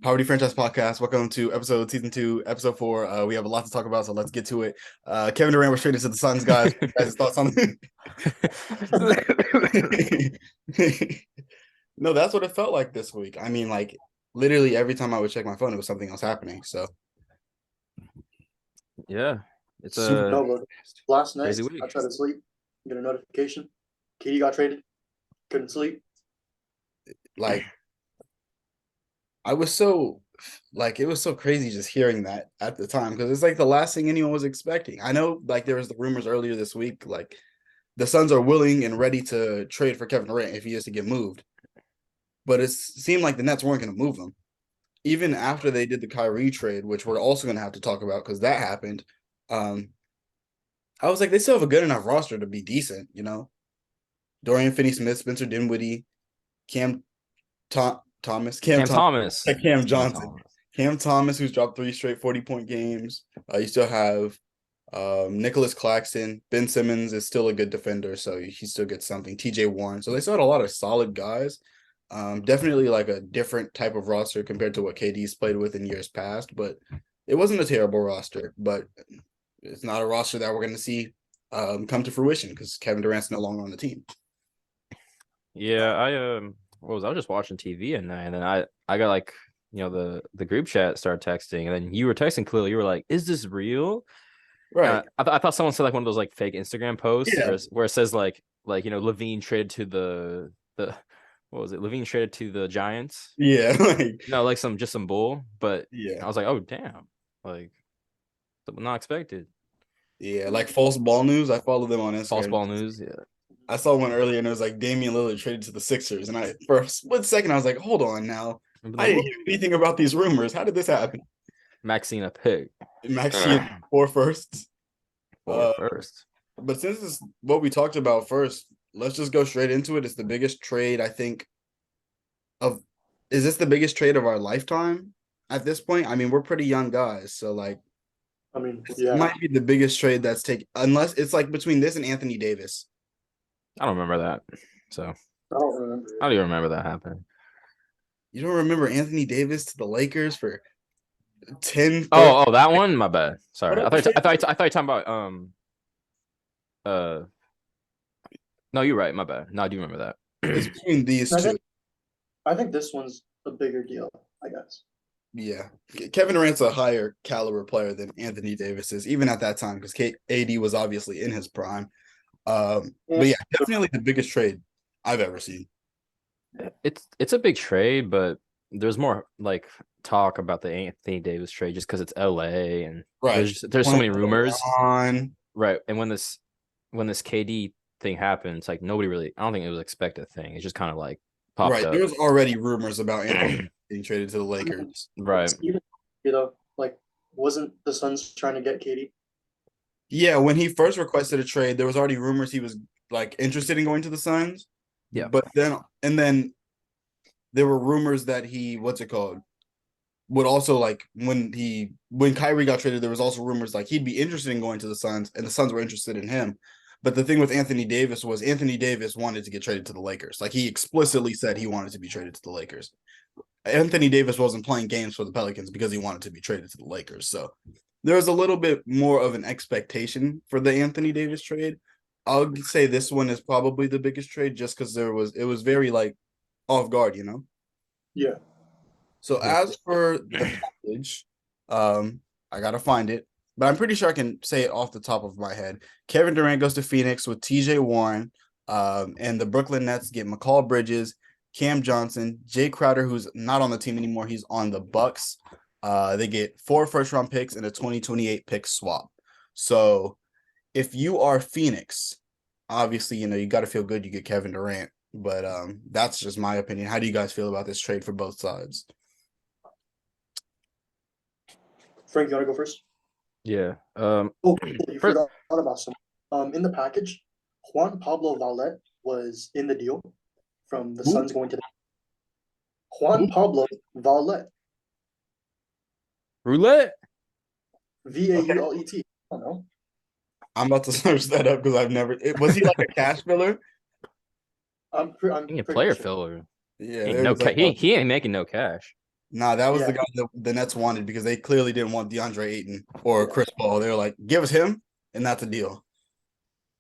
Poverty Franchise Podcast. Welcome to season 2, episode 4. We have a lot to talk about, so let's get to it. Kevin Durant was traded to the Suns, guys. Guys, thoughts on it? No, that's what it felt like this week. I mean, like literally every time I would check my phone, it was something else happening. So Yeah, it's super. a No, last night crazy week. I tried to sleep, get a notification. Katie got traded. Couldn't sleep. Like I was so it was so crazy just hearing that at the time because it's like the last thing anyone was expecting. I know like there was the rumors earlier this week, like the Suns are willing and ready to trade for Kevin Durant if he is to get moved. But it seemed like the Nets weren't going to move him. Even after they did the Kyrie trade, which we're also going to have to talk about because that happened. I was like, they still have a good enough roster to be decent, you know? Dorian Finney-Smith, Spencer Dinwiddie, Cam Thomas, Cam Thomas, Cam Johnson, Cam Thomas, who's dropped 3 straight 40-point games. You still have Nicholas Claxton. Ben Simmons is still a good defender, so he still gets something. TJ Warren. So they still had a lot of solid guys. Definitely like a different type of roster compared to what KD's played with in years past, but it wasn't a terrible roster. But it's not a roster that we're going to see come to fruition because Kevin Durant's no longer on the team. Yeah, I was just watching TV and then I got like the group chat started texting and then you were texting clearly. You were like, "Is this real?" Right. I thought someone said like one of those like fake Instagram posts Yeah. where it says like Levine traded to the what was it? Levine traded to the Giants. Yeah. Like some bull. But yeah, I was like, oh damn, like not expected. Yeah, like false ball news. I follow them on Instagram. False ball news. Yeah. I saw one earlier and it was like Damian Lillard traded to the Sixers. And I, for a split second, I was like, hold on now. I didn't hear anything about these rumors. How did this happen? Maxine a pick. Maxine 4 firsts. 4 first. But since this is what we talked about first, let's just go straight into it. It's the biggest trade, I think, is this the biggest trade of our lifetime at this point? I mean, we're pretty young guys. So, like, I mean, it might be the biggest trade that's taken, unless it's like between this and Anthony Davis. I don't remember that. So I don't remember. I don't even remember that happening. You don't remember Anthony Davis to the Lakers for 10? Oh, that one. My bad. Sorry. I thought you were talking about No, you're right. My bad. No, I do remember that. It's between these two. I think this one's a bigger deal, I guess. Yeah, Kevin Durant's a higher caliber player than Anthony Davis is, even at that time, because AD was obviously in his prime. But yeah, definitely the biggest trade I've ever seen. It's a big trade, but there's more like talk about the Anthony Davis trade just because it's LA and there's so many rumors. Right, and when this KD thing happened, it's like nobody really. I don't think it was expected thing. It's just kind of like popped up. There was already rumors about Anthony being traded to the Lakers. Right. Like wasn't the Suns trying to get KD? Yeah, when he first requested a trade, there was already rumors he was like interested in going to the Suns. Yeah. But then there were rumors that he would also like when Kyrie got traded, there was also rumors like he'd be interested in going to the Suns and the Suns were interested in him. But the thing with Anthony Davis was Anthony Davis wanted to get traded to the Lakers. Like he explicitly said he wanted to be traded to the Lakers. Anthony Davis wasn't playing games for the Pelicans because he wanted to be traded to the Lakers. So there was a little bit more of an expectation for the Anthony Davis trade. I'll say this one is probably the biggest trade just because it was very like off guard, you know? Yeah. So as for the package, I gotta find it, but I'm pretty sure I can say it off the top of my head. Kevin Durant goes to Phoenix with TJ Warren, and the Brooklyn Nets get McCall Bridges, Cam Johnson, Jay Crowder, who's not on the team anymore. He's on the Bucks. They get 4 first-round picks and a 2028 pick swap. So if you are Phoenix, obviously, you got to feel good you get Kevin Durant. But that's just my opinion. How do you guys feel about this trade for both sides? Frank, you want to go first? Yeah. You forgot about someone. In the package, Juan Pablo Valette was in the deal from the Suns going to the Juan Pablo Valette. Roulette? VAULET. I don't know. I'm about to search that up because I've never. Was he like a cash filler? I'm a player filler. Yeah, he ain't making no cash. Nah, that was the guy that the Nets wanted because they clearly didn't want DeAndre Ayton or Chris Paul. They were like, give us him, and that's a deal.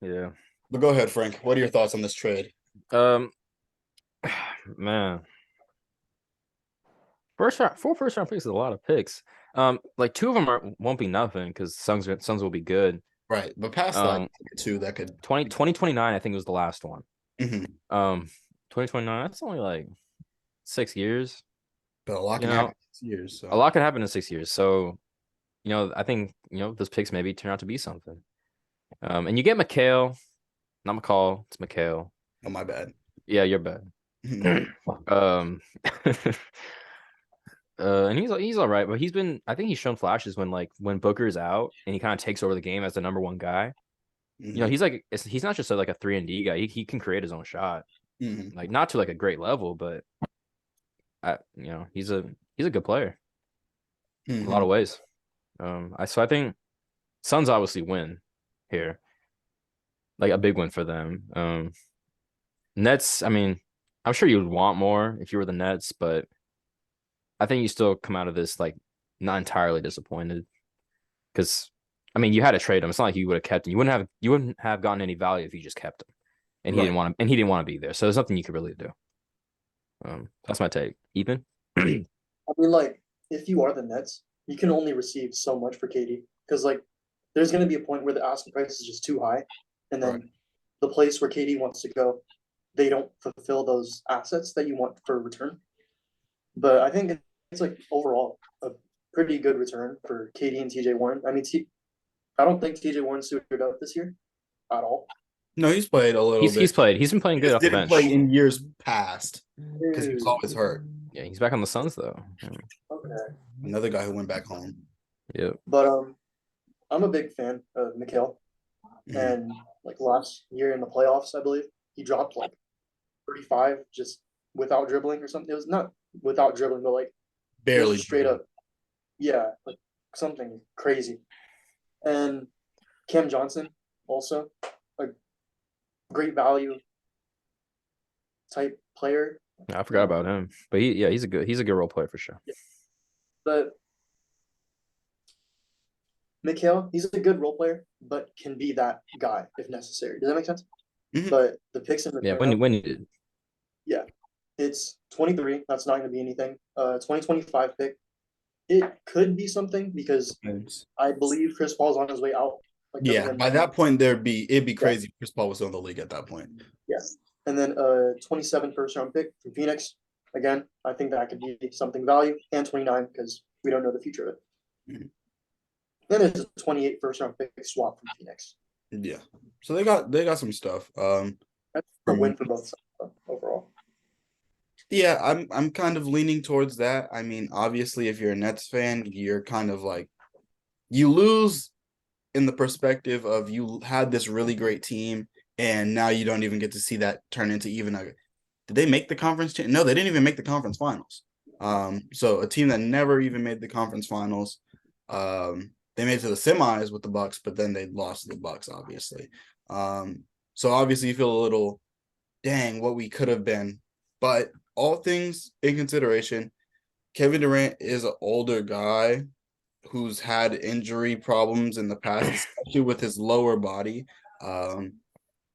Yeah. But go ahead, Frank. What are your thoughts on this trade? Man. Four first round picks is a lot of picks. Like 2 of them won't be nothing because Suns will be good. Right. But past that, 2 that could 2029, I think was the last one. Mm-hmm. 2029, that's only like 6 years. But a lot can happen in 6 years. So. A lot can happen in 6 years. So, I think, those picks maybe turn out to be something. And you get McHale, not McCall, it's McHale. Oh, my bad. Yeah, you're bad. And he's all right, but I think he's shown flashes when Booker's out and he kind of takes over the game as the number 1 guy. Mm-hmm. He's not just like a 3-and-D guy. He can create his own shot. Mm-hmm. Like not to like a great level, but he's a good player. Mm-hmm. In a lot of ways. I think Suns obviously win here. Like a big win for them. Nets, I mean, I'm sure you would want more if you were the Nets, but I think you still come out of this like not entirely disappointed because I mean you had to trade him. It's not like you would have kept him. You wouldn't have gotten any value if you just kept him, and he didn't want to be there. So there's nothing you could really do. That's my take. Ethan. I mean, like if you are the Nets, you can only receive so much for KD because like there's going to be a point where the asking price is just too high, and then the place where KD wants to go, they don't fulfill those assets that you want for return. But I think it's like overall a pretty good return for KD and TJ Warren. I mean, I don't think TJ Warren suited up this year at all. No, he's played a little bit. He's played. He's been playing good off the bench. Play in years past because he was always hurt. Yeah, he's back on the Suns though. Okay. Another guy who went back home. Yeah. But I'm a big fan of McHale. Mm-hmm. And like last year in the playoffs, I believe he dropped like 35 just without dribbling or something. It was not without dribbling, but like barely straight up. Yeah, like something crazy. And Cam Johnson also a great value type player. I forgot about him, but he's a good role player for sure. Yeah. But McHale, he's a good role player, but can be that guy if necessary. Does that make sense? Mm-hmm. But the picks in McHale, when you did. Yeah. It's 23. That's not going to be anything. 2025 pick. It could be something because I believe Chris Paul's on his way out. Like by that point, it'd be crazy if Chris Paul was still in the league at that point. Yeah. And then 27 first-round pick from Phoenix. Again, I think that could be something value. And 29 because we don't know the future of it. Mm-hmm. Then there's a 28 first-round pick swap from Phoenix. Yeah. So they got some stuff. That's a win for both sides overall. Yeah, I'm kind of leaning towards that. I mean, obviously, if you're a Nets fan, you're kind of like you lose in the perspective of you had this really great team, and now you don't even get to see that turn into even a. Did they make the conference? No, they didn't even make the conference finals. So a team that never even made the conference finals. They made it to the semis with the Bucks, but then they lost to the Bucks, obviously. So obviously you feel a little, dang, what we could have been. But all things in consideration, Kevin Durant is an older guy who's had injury problems in the past, especially with his lower body.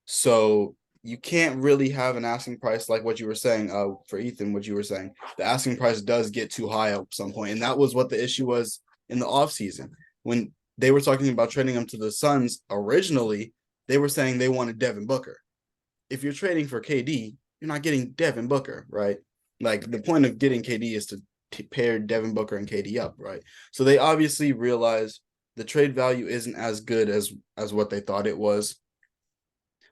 So you can't really have an asking price like what you were saying for Ethan, what you were saying. The asking price does get too high at some point, and that was what the issue was in the offseason. When they were talking about trading him to the Suns originally, they were saying they wanted Devin Booker. If you're trading for KD, you're not getting Devin Booker, right? Like the point of getting KD is to pair Devin Booker and KD up, right? So they obviously realized the trade value isn't as good as what they thought it was.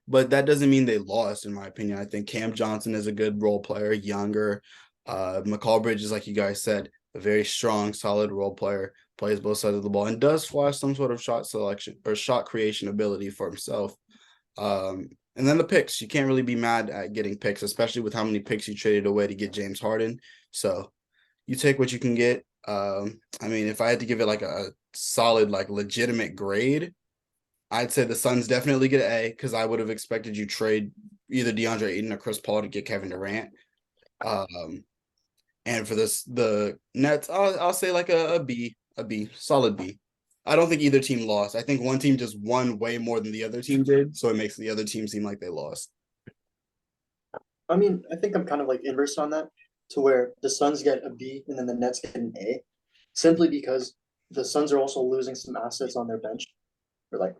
But that doesn't mean they lost, in my opinion. I think Cam Johnson is a good role player, younger. McCall Bridges, like you guys said, a very strong, solid role player, plays both sides of the ball, and does flash some sort of shot selection or shot creation ability for himself. And then the picks, you can't really be mad at getting picks, especially with how many picks you traded away to get James Harden. So you take what you can get. I mean, if I had to give it like a solid, like legitimate grade, I'd say the Suns definitely get an A because I would have expected you trade either DeAndre Ayton or Chris Paul to get Kevin Durant. And for the Nets, I'll say like a B, solid B. I don't think either team lost. I think one team just won way more than the other team did, so it makes the other team seem like they lost. I mean, I think I'm kind of like inverse on that, to where the Suns get a B and then the Nets get an A, simply because the Suns are also losing some assets on their bench, or like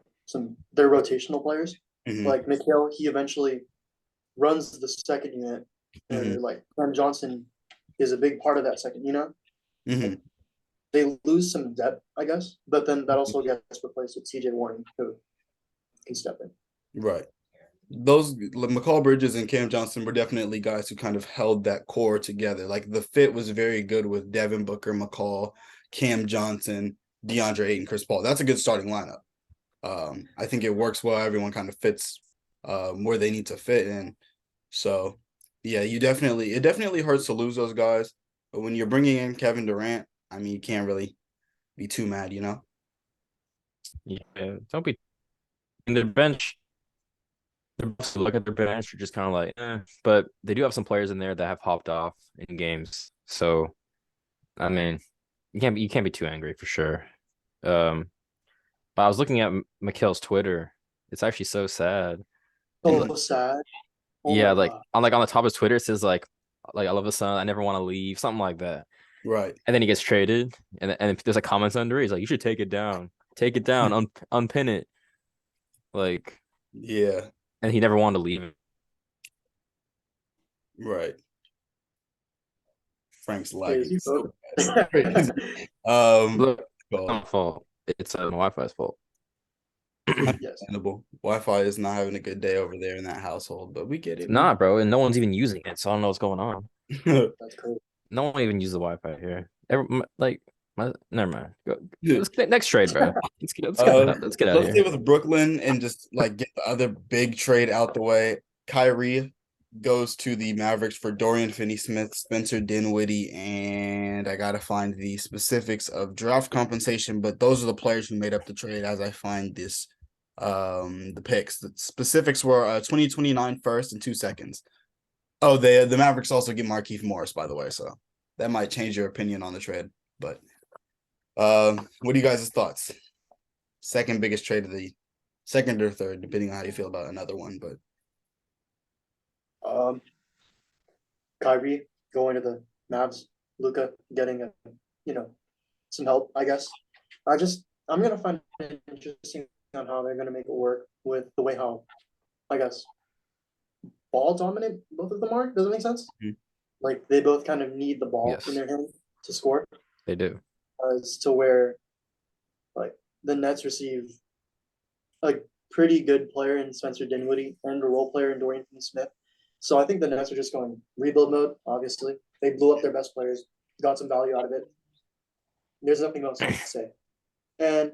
their rotational players. Mm-hmm. Like Mikal, he eventually runs the second unit, or like Cam Johnson is a big part of that second unit. Like, they lose some depth, I guess, but then that also gets replaced with CJ Warren, who can step in. Right. Those Mikal Bridges and Cam Johnson were definitely guys who kind of held that core together. Like the fit was very good with Devin Booker, Mikal, Cam Johnson, DeAndre Ayton, Chris Paul. That's a good starting lineup. I think it works well. Everyone kind of fits where they need to fit in. So yeah, it definitely hurts to lose those guys. But when you're bringing in Kevin Durant, I mean, you can't really be too mad, you know? Yeah, don't be in the bench. Look at their bench, you're just kind of like, but they do have some players in there that have hopped off in games. So, I mean, you can't be too angry for sure. But I was looking at Mikal's Twitter. It's actually so sad. So sad. Oh yeah, like on the top of his Twitter, it says like I love the Sun, I never want to leave, something like that. Right. And then he gets traded, and there's a comments under it. He's like, you should take it down, unpin it. Like, yeah. And he never wanted to leave. Right. Frank's lagging. So Look, it's not fault. It's Wi-Fi's fault. Understandable. Wi-Fi is not having a good day over there in that household, but we get it. Nah, bro, and no one's even using it, so I don't know what's going on. That's cool. No one even uses the Wi-Fi here. Never mind. Next trade, bro. Let's get out of here. Let's stay with Brooklyn and just like get the other big trade out the way. Kyrie goes to the Mavericks for Dorian Finney-Smith, Spencer Dinwiddie, and I gotta find the specifics of draft compensation, but those are the players who made up the trade as I find this the picks. The specifics were 2029 first and 2 seconds. Oh, the Mavericks also get Markieff Morris, by the way, so that might change your opinion on the trade. But what are you guys' thoughts? Second biggest trade of the second or third, depending on how you feel about another one. But Kyrie going to the Mavs, Luka getting some help, I guess. I'm gonna find it interesting on how they're gonna make it work with the way how, I guess, ball dominant both of them are. Does it make sense? Mm-hmm. Like they both kind of need the ball in their hand to score. They do. As to where, like, the Nets receive a pretty good player in Spencer Dinwiddie and a role player in Dorian Finney-Smith. So I think the Nets are just going rebuild mode, obviously. They blew up their best players, got some value out of it. There's nothing else to say. And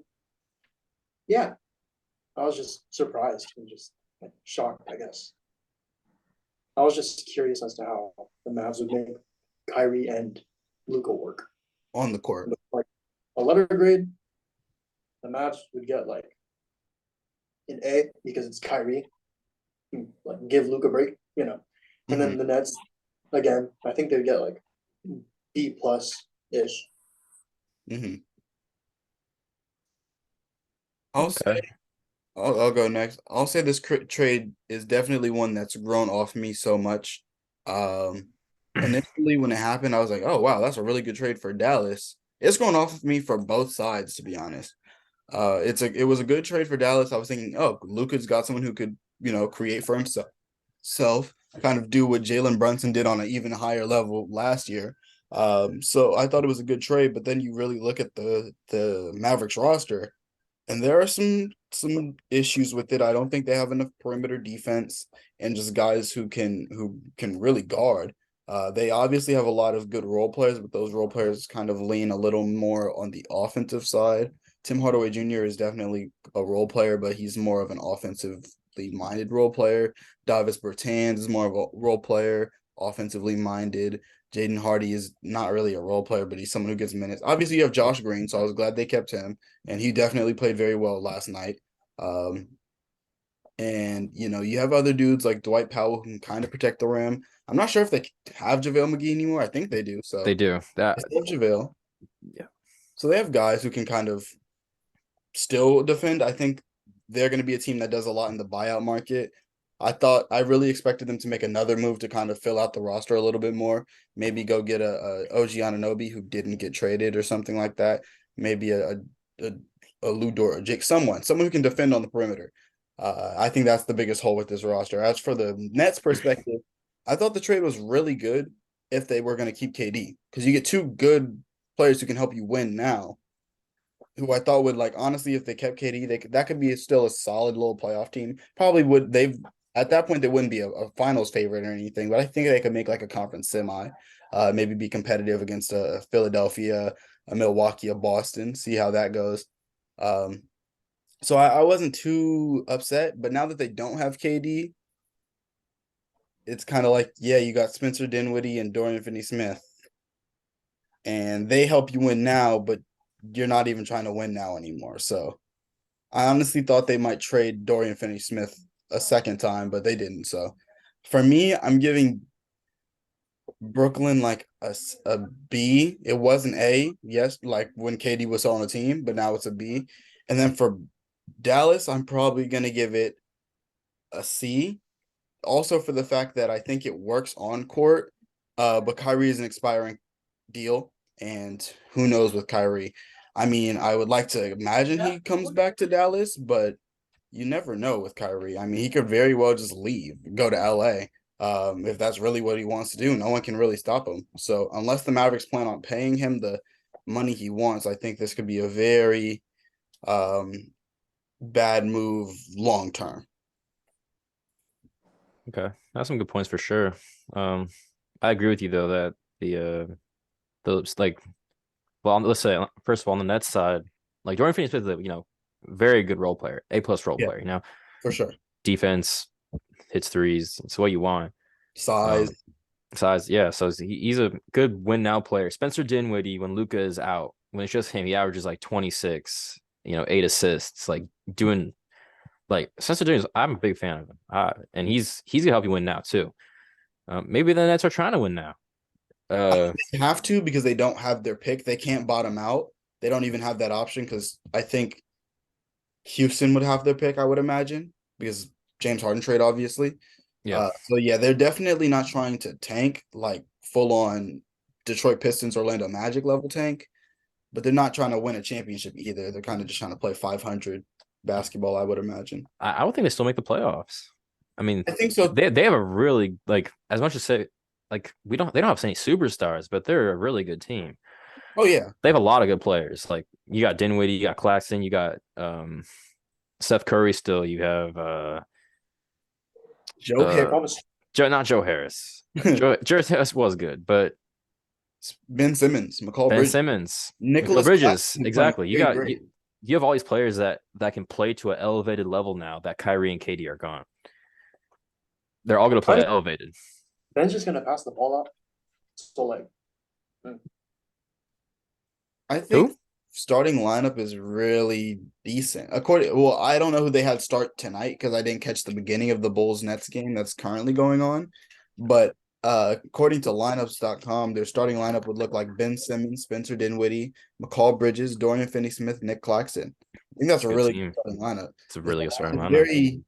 yeah, I was just surprised and just shocked, I guess. I was just curious as to how the Mavs would make Kyrie and Luka work. On the court. Like a letter grade, the Mavs would get like an A because it's Kyrie. Like give Luka a break, And then the Nets, again, I think they'd get like B plus ish. I'll go next. I'll say this trade is definitely one that's grown off me so much. Initially when it happened, I was like, oh wow, that's a really good trade for Dallas. It's grown off of me for both sides, to be honest. It was a good trade for Dallas. I was thinking, oh, Luka's got someone who could, create for himself, kind of do what Jalen Brunson did on an even higher level last year. So I thought it was a good trade, but then you really look at the Mavericks roster, and there are some issues with it. I don't think they have enough perimeter defense and just guys who can really guard. They obviously have a lot of good role players, but those role players kind of lean a little more on the offensive side. Tim Hardaway Jr. is definitely a role player, but he's more of an offensively minded role player. Davis Bertans is more of a role player, offensively minded. Jaden Hardy is not really a role player, but he's someone who gets minutes. Obviously, you have Josh Green, so I was glad they kept him, and he definitely played very well last night. And, you have other dudes like Dwight Powell who can kind of protect the rim. I'm not sure if they have JaVale McGee anymore. I think they do. So They do that. they still have JaVale. Yeah. So they have guys who can kind of still defend. I think they're going to be a team that does a lot in the buyout market. I really expected them to make another move to kind of fill out the roster a little bit more. Maybe go get a OG Anunoby who didn't get traded or something like that. Maybe a Lu Dort or Jake, someone who can defend on the perimeter. I think that's the biggest hole with this roster. As for the Nets perspective, I thought the trade was really good if they were going to keep KD, because you get two good players who can help you win now, who I thought would, like, honestly, if they kept KD, that could be still a solid little playoff team. Probably would they've at that point they wouldn't be a finals favorite or anything, but I think they could make like a conference semi, maybe be competitive against a Philadelphia, a Milwaukee, a Boston, see how that goes. So I wasn't too upset, but now that they don't have KD, it's kind of like, yeah, you got Spencer Dinwiddie and Dorian Finney-Smith, and they help you win now, but you're not even trying to win now anymore. So I honestly thought they might trade Dorian Finney-Smith a second time, but they didn't. So for me, I'm giving Brooklyn like a B. It was an A, yes, like when KD was on the team, but now it's a B. And then for Dallas, I'm probably gonna give it a C. Also for the fact that I think it works on court, but Kyrie is an expiring deal, and who knows with Kyrie. I mean, I would like to imagine he comes back to Dallas, but you never know with Kyrie. I mean, he could very well just leave, go to LA. If that's really what he wants to do, no one can really stop him. So unless the Mavericks plan on paying him the money he wants, I think this could be a very bad move long term. Okay, that's some good points for sure. I agree with you though that the like, well, let's say first of all on the Nets side, like Dorian Finney-Smith is very good role player, A+ role player. For sure. Defense, hits threes. It's what you want. Size, yeah. So he's a good win now player. Spencer Dinwiddie, when Luka is out, when it's just him, he averages like 26, 8 assists, like doing. Like Spencer Dinwiddie, I'm a big fan of him, and he's gonna help you win now too. Maybe the Nets are trying to win now. They have to, because they don't have their pick. They can't bottom out. They don't even have that option, because I think Houston would have their pick, I would imagine, because James Harden trade, obviously. Yeah. So yeah, they're definitely not trying to tank like full on Detroit Pistons, Orlando Magic level tank, but they're not trying to win a championship either. They're kind of just trying to play 500 basketball, I would imagine. I would think they still make the playoffs. I mean, I think so. They have a really, like, as much as say, like, they don't have any superstars, but they're a really good team. Oh yeah, they have a lot of good players. Like, you got Dinwiddie, you got Claxton, you got Seth Curry. Still, you have not Joe Harris. Joe Harris was good, but Ben Simmons, Ben Simmons, Nicholas Bridges, exactly. You have all these players that can play to an elevated level now that Kyrie and KD are gone. They're all going to play elevated. Ben's just going to pass the ball out. So, like, I think starting lineup is really decent. I don't know who they had start tonight because I didn't catch the beginning of the Bulls-Nets game that's currently going on. But according to lineups.com, their starting lineup would look like Ben Simmons, Spencer Dinwiddie, Mikal Bridges, Dorian Finney-Smith, Nick Claxton. I think that's a really good starting lineup. It's a really good starting lineup.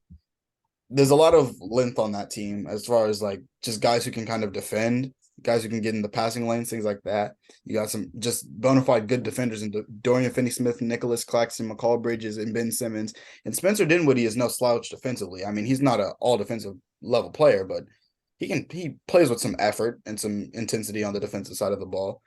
There's a lot of length on that team as far as like just guys who can kind of defend, guys who can get in the passing lanes, things like that. You got some just bona fide good defenders in Dorian Finney-Smith, Nicholas Claxton, Mikal Bridges, and Ben Simmons. And Spencer Dinwiddie is no slouch defensively. I mean, he's not an all defensive level player, but he plays with some effort and some intensity on the defensive side of the ball.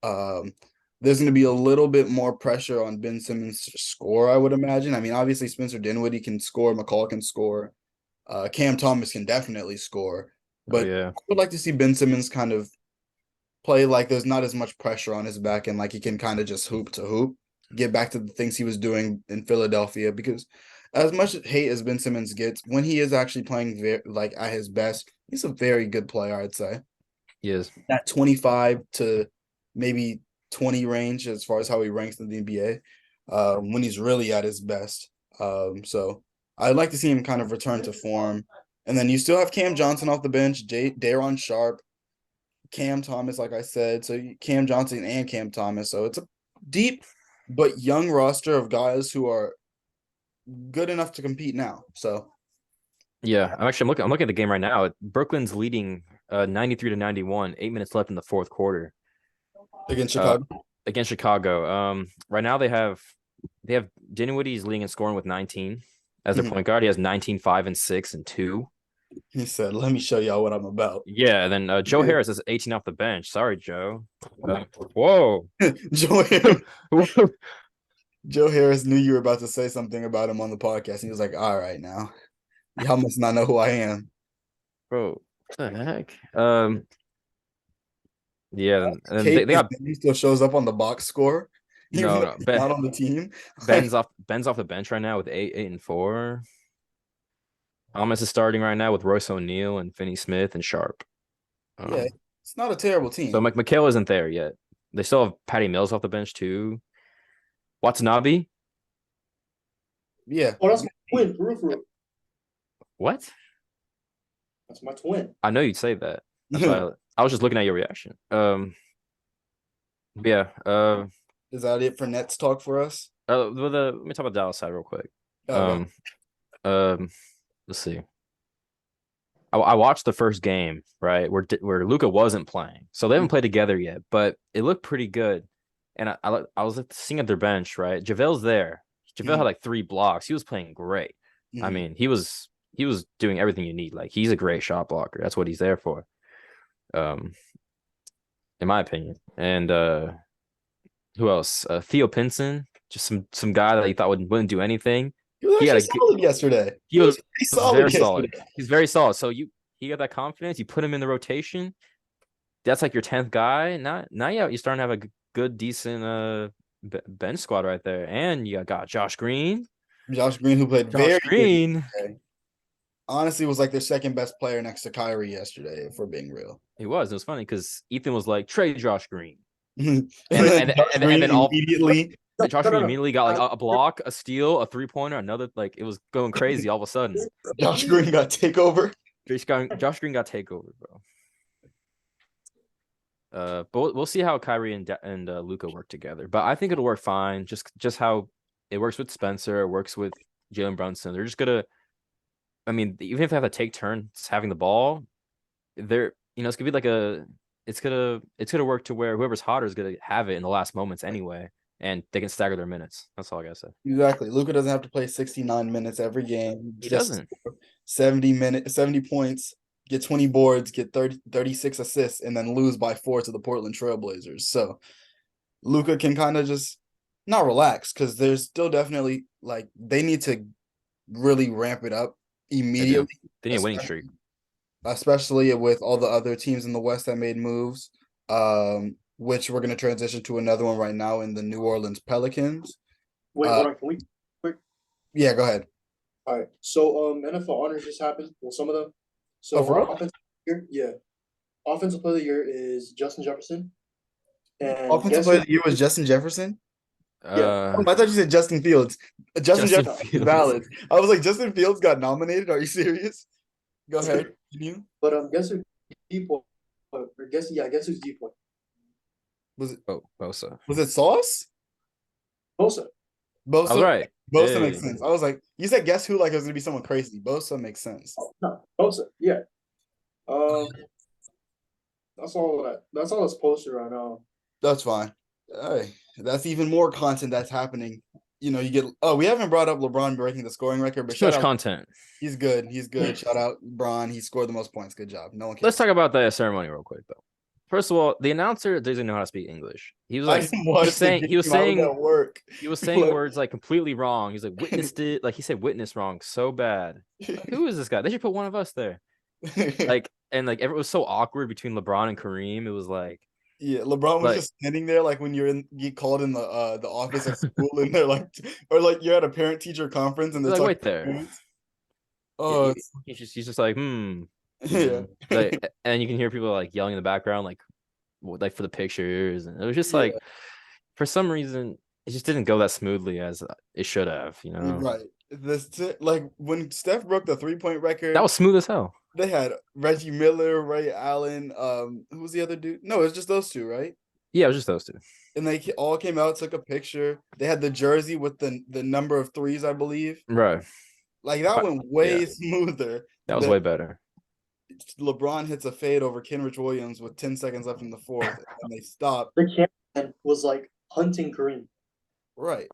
There's going to be a little bit more pressure on Ben Simmons to score, I would imagine. I mean, obviously Spencer Dinwiddie can score, Mikal can score. Cam Thomas can definitely score, but I would like to see Ben Simmons kind of play like there's not as much pressure on his back, and like he can kind of just hoop to hoop, get back to the things he was doing in Philadelphia. Because as much hate as Ben Simmons gets, when he is actually playing at his best, he's a very good player, I'd say. He is. That 25 to maybe 20 range as far as how he ranks in the NBA when he's really at his best. So I'd like to see him kind of return to form. And then you still have Cam Johnson off the bench, Daron Sharp, Cam Thomas, like I said. So Cam Johnson and Cam Thomas. So it's a deep but young roster of guys who are good enough to compete now. So yeah, I'm looking at the game right now. Brooklyn's leading 93-91, 8 minutes left in the fourth quarter. Against Chicago. Right now they have Dinwiddie's leading in scoring with 19 as their point guard. He has 19, 5, and 6, and 2. He said, "Let me show y'all what I'm about." Yeah, and then Joe Harris is 18 off the bench. Sorry, Joe. Whoa. Joe Harris knew you were about to say something about him on the podcast. And he was like, "All right, now y'all must not know who I am." Bro, what the heck? Yeah, and they got Ben still shows up on the box score. No, Ben, not on the team. Ben's off the bench right now with 8, 8, and 4. Thomas is starting right now with Royce O'Neal and Finney Smith and Sharp. Yeah, it's not a terrible team. So McHale isn't there yet. They still have Patty Mills off the bench too. Watanabe. Yeah. Oh, that's my twin, Roof. What? That's my twin. I know you'd say that. That's why I was just looking at your reaction. Yeah. Is that it for Nets talk for us? Let me talk about Dallas side real quick. Okay. Let's see. I watched the first game, right, where Luka wasn't playing, so they haven't played together yet, but it looked pretty good. And I was seeing at their bench, right? JaVale's there. JaVale had like 3 blocks. He was playing great. I mean, he was doing everything you need. Like, he's a great shot blocker. That's what he's there for. In my opinion. And who else? Theo Pinson, just some guy that you thought wouldn't do anything. He had solid yesterday. He was very solid. He's very solid. So he got that confidence. You put him in the rotation. That's like your 10th guy. Now you're starting to have a good, decent bench squad right there. And you got Josh Green. Josh Green, who played very good. Honestly, was like their second best player next to Kyrie yesterday, if we're being real. He was. It was funny because Ethan was like, trade Josh Green. and then immediately. Josh Green immediately got like a block, a steal, a 3-pointer, another. Like, it was going crazy all of a sudden. Josh Green got takeover. Josh Green got takeover, bro. But we'll see how Kyrie and Luka work together. But I think it'll work fine. Just how it works with Spencer, it works with Jalen Brunson. They're just gonna. I mean, even if they have to take turns having the ball, it's gonna be like it's gonna work to where whoever's hotter is gonna have it in the last moments anyway. And they can stagger their minutes. That's all I gotta say. Exactly. Luka doesn't have to play 69 minutes every game. He doesn't. 70 points, get 20 boards, get 36 assists, and then lose by 4 to the Portland Trailblazers. So Luka can kind of just not relax because there's still definitely like they need to really ramp it up immediately. They need a winning streak. Especially with all the other teams in the West that made moves. Which we're going to transition to another one right now in the New Orleans Pelicans. Wait, hold on. Can we quick? Yeah, go ahead. All right. So NFL honors just happened. Well, some of them. So offensive player of the year is Justin Jefferson. And offensive player of the year was Justin Jefferson? Yeah. I thought you said Justin Fields. Justin Jefferson is valid. I was like, Justin Fields got nominated? Are you serious? Go ahead. Continue. But guess who D-point? Guess who's D-point? Was it Bosa? Was it Sauce? Bosa. All right. Bosa makes sense. I was like, you said guess who? Like it was gonna be someone crazy. Bosa makes sense. No, Bosa. Yeah. That's all that's posted right now. That's fine. That's even more content that's happening. You know, you get. Oh, we haven't brought up LeBron breaking the scoring record, but too much content. He's good. Shout out LeBron. He scored the most points. Good job. No one cares. Let's talk about the ceremony real quick, though. First of all, the announcer doesn't know how to speak English. He was like, he was saying words like completely wrong. He's like witnessed it, like he said witness wrong so bad. Like, who is this guy? They should put one of us there. Like it was so awkward between LeBron and Kareem. It was like, yeah, LeBron was just standing there like when you get called in the office at school and they're like, or like you're at a parent teacher conference and they're like wait there. Oh, he's just like Yeah. Like, and you can hear people like yelling in the background, like for the pictures, and it was just like, for some reason, it just didn't go that smoothly as it should have, you know. Right. like when Steph broke the 3-point record, that was smooth as hell. They had Reggie Miller, Ray Allen. Who was the other dude? No, it was just those two, right? Yeah, it was just those two. And they all came out, took a picture. They had the jersey with the number of threes, I believe. Right. Like that went way smoother. That was way better. LeBron hits a fade over Kenrich Williams with 10 seconds left in the fourth, and they stopped. The cameraman was like hunting Kareem. Right.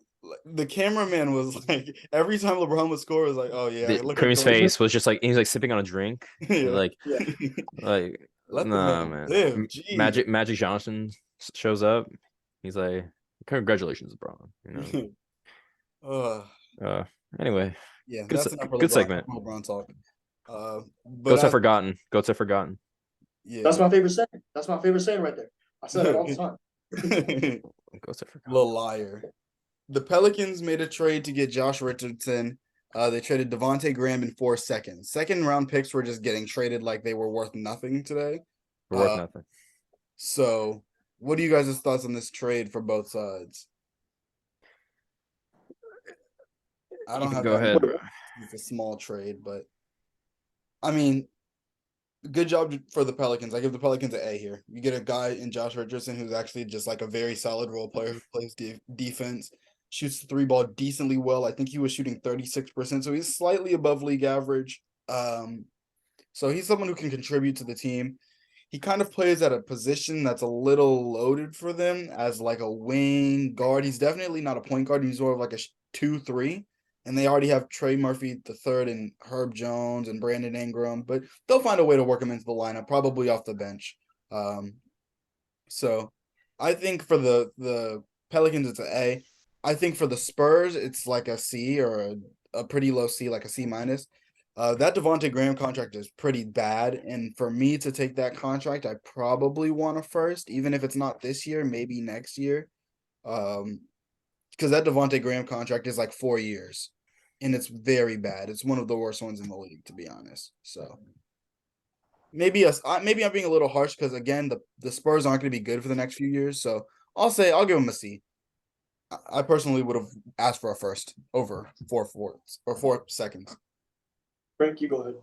The cameraman was like, every time LeBron would score, was like, oh yeah. Kareem's face was just like he was like sipping on a drink. Yeah. Like, nah, man. Magic Johnson shows up. He's like, congratulations, LeBron. You know. Anyway. Yeah, good LeBron, segment. LeBron talk. Goats are forgotten. Goats are forgotten. Yeah, that's my favorite saying. That's my favorite saying right there. I said it all the time. Goats are forgotten. Little liar. The Pelicans made a trade to get Josh Richardson. They traded Devontae Graham in 4 seconds. Second round picks were just getting traded like they were worth nothing today. Worth nothing. So, what are you guys' thoughts on this trade for both sides? I don't have. Go ahead. It's a small trade, but I mean, good job for the Pelicans. I give the Pelicans an A here. You get a guy in Josh Richardson who's actually just like a very solid role player who plays defense, shoots the 3 ball decently well. I think he was shooting 36%, so he's slightly above league average. So he's someone who can contribute to the team. He kind of plays at a position that's a little loaded for them as like a wing guard. He's definitely not a point guard. He's more of like a 2-3. And they already have Trey Murphy III and Herb Jones and Brandon Ingram, but they'll find a way to work him into the lineup, probably off the bench. So I think for the Pelicans, it's an A. I think for the Spurs, it's like a C or a pretty low C, like a C minus. That Devontae Graham contract is pretty bad. And for me to take that contract, I probably want a first, even if it's not this year, maybe next year. Because that Devontae Graham contract is like 4 years, and it's very bad. It's one of the worst ones in the league, to be honest. So maybe I'm being a little harsh because again, the Spurs aren't going to be good for the next few years. So I'll give them a C. I personally would have asked for a first over 4 seconds. Frank, you go ahead.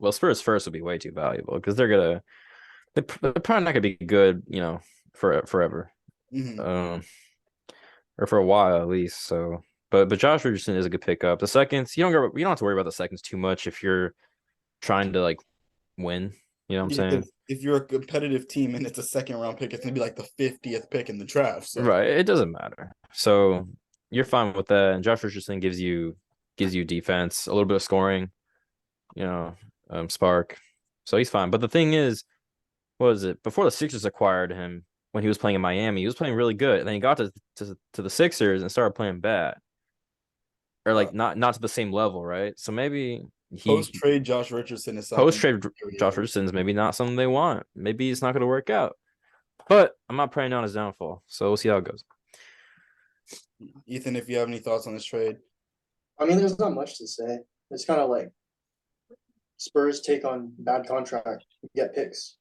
Well, Spurs first would be way too valuable because they're probably not gonna be good, for forever. Mm-hmm. Or for a while at least. So, but Josh Richardson is a good pickup. The seconds, you don't have to worry about the seconds too much if you're trying to like win. You know what I'm saying? If you're a competitive team and it's a second round pick, it's gonna be like the 50th pick in the draft. So. Right, it doesn't matter. So you're fine with that. And Josh Richardson gives you defense, a little bit of scoring, spark. So he's fine. But the thing is, what was it? Before the Sixers acquired him, when he was playing in Miami, he was playing really good. And then he got to the Sixers and started playing bad. Or like not to the same level, right? So maybe post-trade Josh Richardson is Josh Richardson is maybe not something they want. Maybe it's not going to work out. But I'm not praying on his downfall. So we'll see how it goes. Ethan, if you have any thoughts on this trade. I mean, there's not much to say. It's kind of like Spurs take on bad contract, get picks.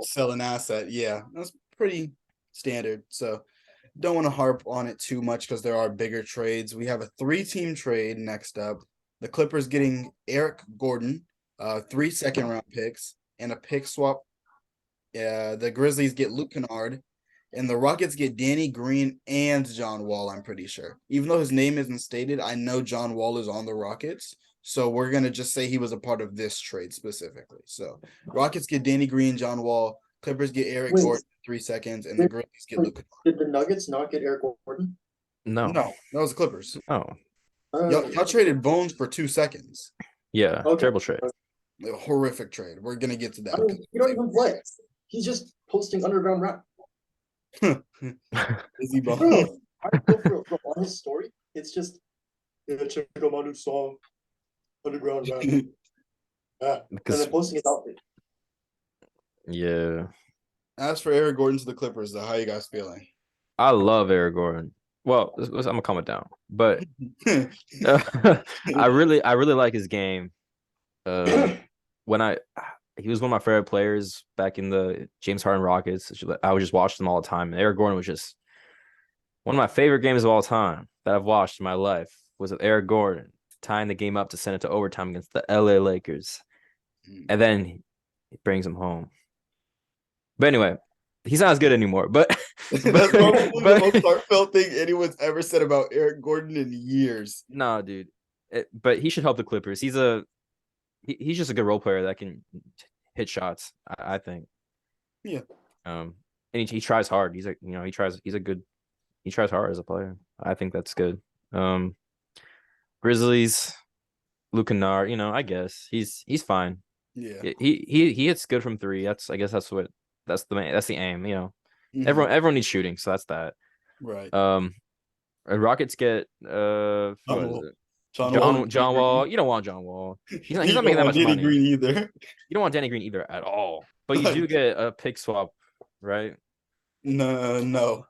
Sell an asset. Yeah, that's pretty standard. So don't want to harp on it too much because there are bigger trades. We have a 3-team trade next up. The Clippers getting Eric Gordon, 3 second-round picks, and a pick swap. The Grizzlies get Luke Kennard, and the Rockets get Danny Green and John Wall, I'm pretty sure. Even though his name isn't stated, I know John Wall is on the Rockets. So we're going to just say he was a part of this trade specifically. So Rockets get Danny Green, John Wall. Clippers get Eric Gordon 3 seconds, and the Grizzlies get Luka. Did the Nuggets not get Eric Gordon? No, that was the Clippers. Oh. Y'all traded Bones for 2 seconds. Yeah, okay. Terrible trade. A horrific trade. We're going to get to that. I mean, you don't even play. He's just posting underground rap. Is he Bones? Bro, on his story, it's just, check out my new song. Underground rap. Yeah. And then posting it out there. Yeah. As for Eric Gordon to the Clippers, though, how you guys feeling? I love Eric Gordon. Well, I'm gonna calm it down, but I really like his game. He was one of my favorite players back in the James Harden Rockets. I would just watch them all the time. And Eric Gordon was just one of my favorite games of all time that I've watched in my life. was with Eric Gordon, tying the game up to send it to overtime against the LA Lakers. And then he brings him home. But anyway, he's not as good anymore. But that's probably the most heartfelt thing anyone's ever said about Eric Gordon in years. No, dude. But he should help the Clippers. He's just a good role player that can hit shots, I think. Yeah. And he tries hard. He tries hard as a player. I think that's good. Grizzlies, Luke Kennard, I guess he's fine. Yeah. He hits good from three. That's the aim, Mm-hmm. Everyone needs shooting, so that's that. Right. Rockets get John Wall. You don't want John Wall. He's not making that much Danny money. Green either. You don't want Danny Green either at all. But you do get a pick swap, right? No.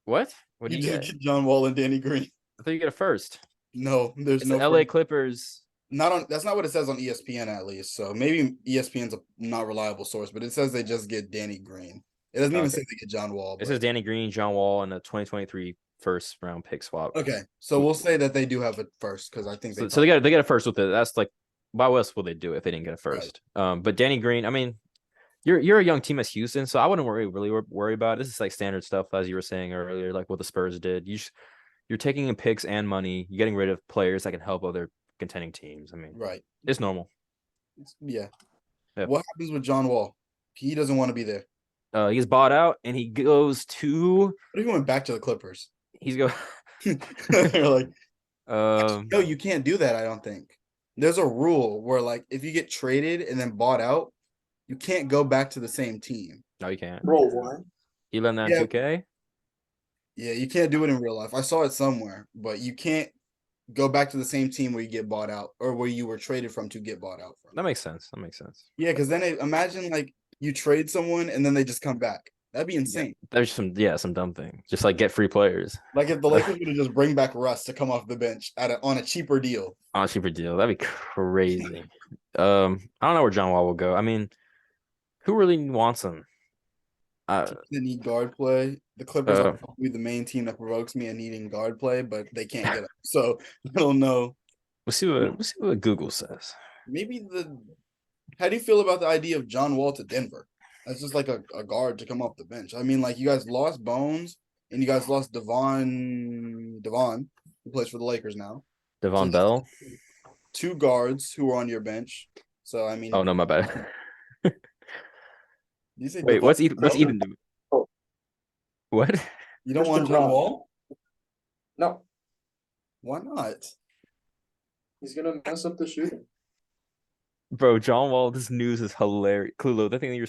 What? What do you get? John Wall and Danny Green. I thought you get a first. No, there's no. LA Clippers. That's not what it says on ESPN at least. So maybe ESPN's a not reliable source, but it says they just get Danny Green. It doesn't even say they get John Wall. It says Danny Green, John Wall, and a 2023 first round pick swap. Okay, so we'll say that they do have a first because I think they get a first with it. That's like, why else would they do it if they didn't get a first? Right. But Danny Green, I mean, you're a young team as Houston, so I wouldn't really worry about it. This is like standard stuff as you were saying earlier, like what the Spurs did. You're taking in picks and money. You're getting rid of players that can help other contending teams. I mean, right? It's normal. Yeah. What happens with John Wall? He doesn't want to be there. He gets bought out and he goes to. What if he went back to the Clippers? He's go. You're like, no, you can't do that. I don't think there's a rule where like if you get traded and then bought out, you can't go back to the same team. No, you can't. Bro, what? You learned that in 2K? Yeah, you can't do it in real life. I saw it somewhere, but you can't go back to the same team where you get bought out or where you were traded from to get bought out from. That makes sense. Yeah, because then imagine like you trade someone and then they just come back. That'd be insane. There's some dumb thing. Just like get free players. Like if the Lakers would just bring back Russ to come off the bench on a cheaper deal. On a cheaper deal. That'd be crazy. I don't know where John Wall will go. I mean, who really wants him? They need guard play. The Clippers are probably the main team that provokes me in needing guard play, but they can't get it. So I don't know. We'll see what Google says. Maybe how do you feel about the idea of John Wall to Denver? That's just like a guard to come off the bench. I mean, like you guys lost Bones and you guys lost Devon, who plays for the Lakers now. Devon Bell. 2 guards who are on your bench. So I mean. Oh no, my bad. You say wait, what's Ethan do? Oh. What? You don't want John Wall? No. Why not? He's gonna mess up the shooting. Bro, John Wall, this news is hilarious. Clulo, the thing you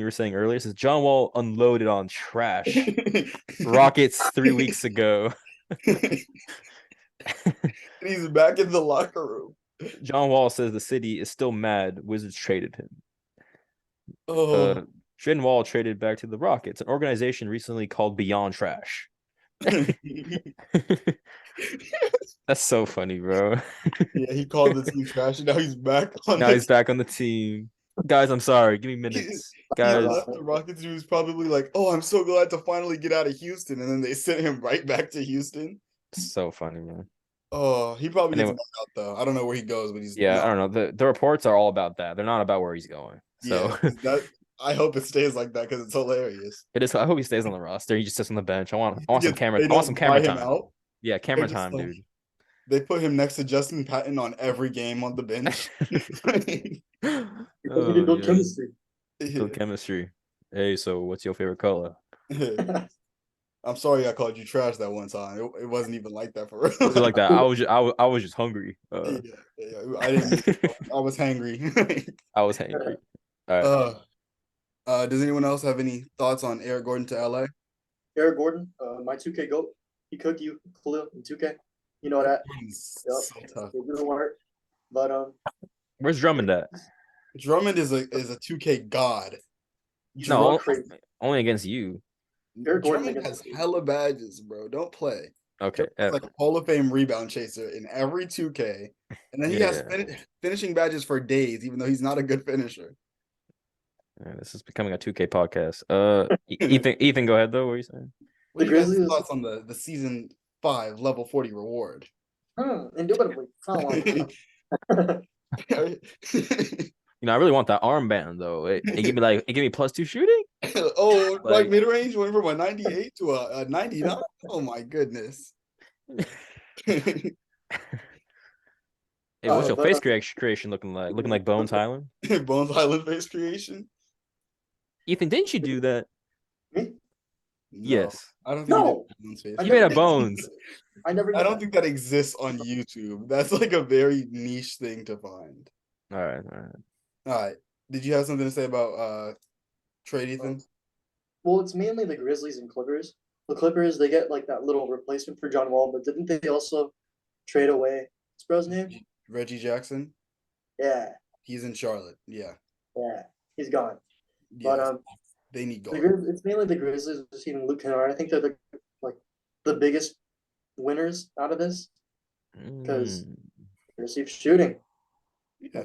were saying earlier says John Wall unloaded on trash. Rockets 3 weeks ago. He's back in the locker room. John Wall says the city is still mad Wizards traded him. Trading Wall traded back to the Rockets, an organization recently called Beyond Trash. That's so funny, bro. Yeah, he called the team trash, and now he's back on. He's back on the team. Guys, I'm sorry. Give me minutes. Guys, the Rockets, he was probably like, "Oh, I'm so glad to finally get out of Houston," and then they sent him right back to Houston. So funny, man. Oh, he probably gets out though. I don't know where he goes, but he's I don't know. The reports are all about that. They're not about where he's going. So I hope it stays like that because it's hilarious. It is. I hope he stays on the roster. He just sits on the bench. I want some camera. I want some camera time. Out. Yeah, camera time, dude. They put him next to Justin Patton on every game on the bench. Build chemistry. Build chemistry. Hey, so what's your favorite color? I'm sorry I called you trash that one time. It wasn't even like that for real. It was like that. I was just hungry. I was hangry. I was hangry. All right. Does anyone else have any thoughts on Eric Gordon to LA? Eric Gordon, my 2K GOAT. He cooked you, Khalil, in 2K. You know that. So tough. But where's Drummond at? Drummond is a 2K god. No, only against you. Drummond has hella badges, bro. Don't play. Okay. Like a Hall of Fame rebound chaser in every 2K. And then he has finishing badges for days, even though he's not a good finisher. This is becoming a 2K podcast. Ethan, go ahead though. What are you saying? What are your thoughts on the season 5 level 40 reward? Indubitably. I really want that armband though. It gave me +2 shooting. Oh, like mid range went from a 98 to a 99. Oh my goodness. Hey, what's your face creation looking like? Looking like Bones Hyland? Bones Hyland face creation. Ethan, didn't you do that? Me? No, yes. I don't think you made a Bones. I don't think that exists on YouTube. That's like a very niche thing to find. All right. Did you have something to say about trade, Ethan? Well, it's mainly the Grizzlies and Clippers. The Clippers, they get like that little replacement for John Wall, but didn't they also trade away what's bro's name? Reggie Jackson. Yeah. He's in Charlotte. Yeah. Yeah. He's gone. Yeah, but they need guard. It's mainly the Grizzlies receiving Luke Kennard. I think they're the biggest winners out of this because they receive shooting. Yeah.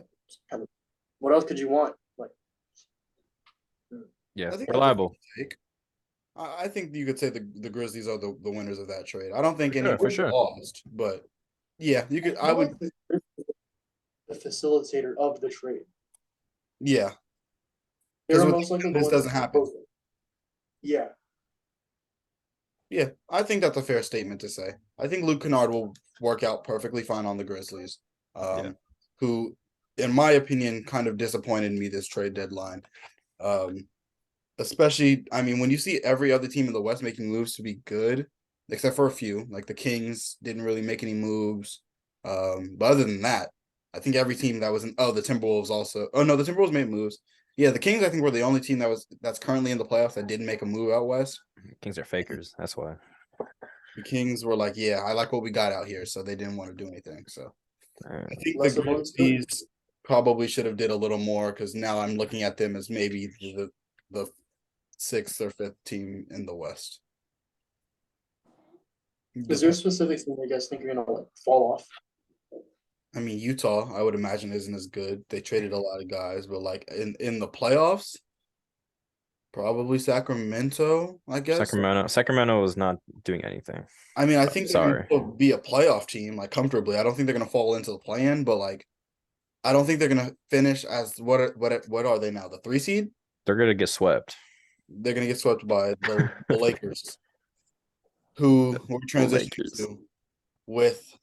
What else could you want? Yeah, reliable. I think you could say the Grizzlies are the winners of that trade. I don't think anyone for sure lost, but yeah, you could. I would. The facilitator of the trade. Yeah. They're most likely this doesn't happen. Yeah. Yeah, I think that's a fair statement to say. I think Luke Kennard will work out perfectly fine on the Grizzlies, who, in my opinion, kind of disappointed me this trade deadline. Especially, I mean, when you see every other team in the West making moves to be good, except for a few, like the Kings didn't really make any moves. But other than that, I think every team that was in the Timberwolves also. Oh no, the Timberwolves made moves. Yeah, the Kings I think were the only team that's currently in the playoffs that didn't make a move out west. Kings are fakers. That's why. The Kings were like, yeah, I like what we got out here, so they didn't want to do anything. So I think the Grizzlies probably should have did a little more because now I'm looking at them as maybe the 6th or 5th team in the West. Is there a specific thing you guys think are gonna fall off? I mean, Utah, I would imagine, isn't as good. They traded a lot of guys, but like in the playoffs, probably Sacramento, I guess. Sacramento was not doing anything. I mean, I think they're going to be a playoff team, like comfortably. I don't think they're going to fall into the play-in, but like, I don't think they're going to finish as what are they now? The 3 seed? They're going to get swept. They're going to get swept by the Lakers, who were transitioning to with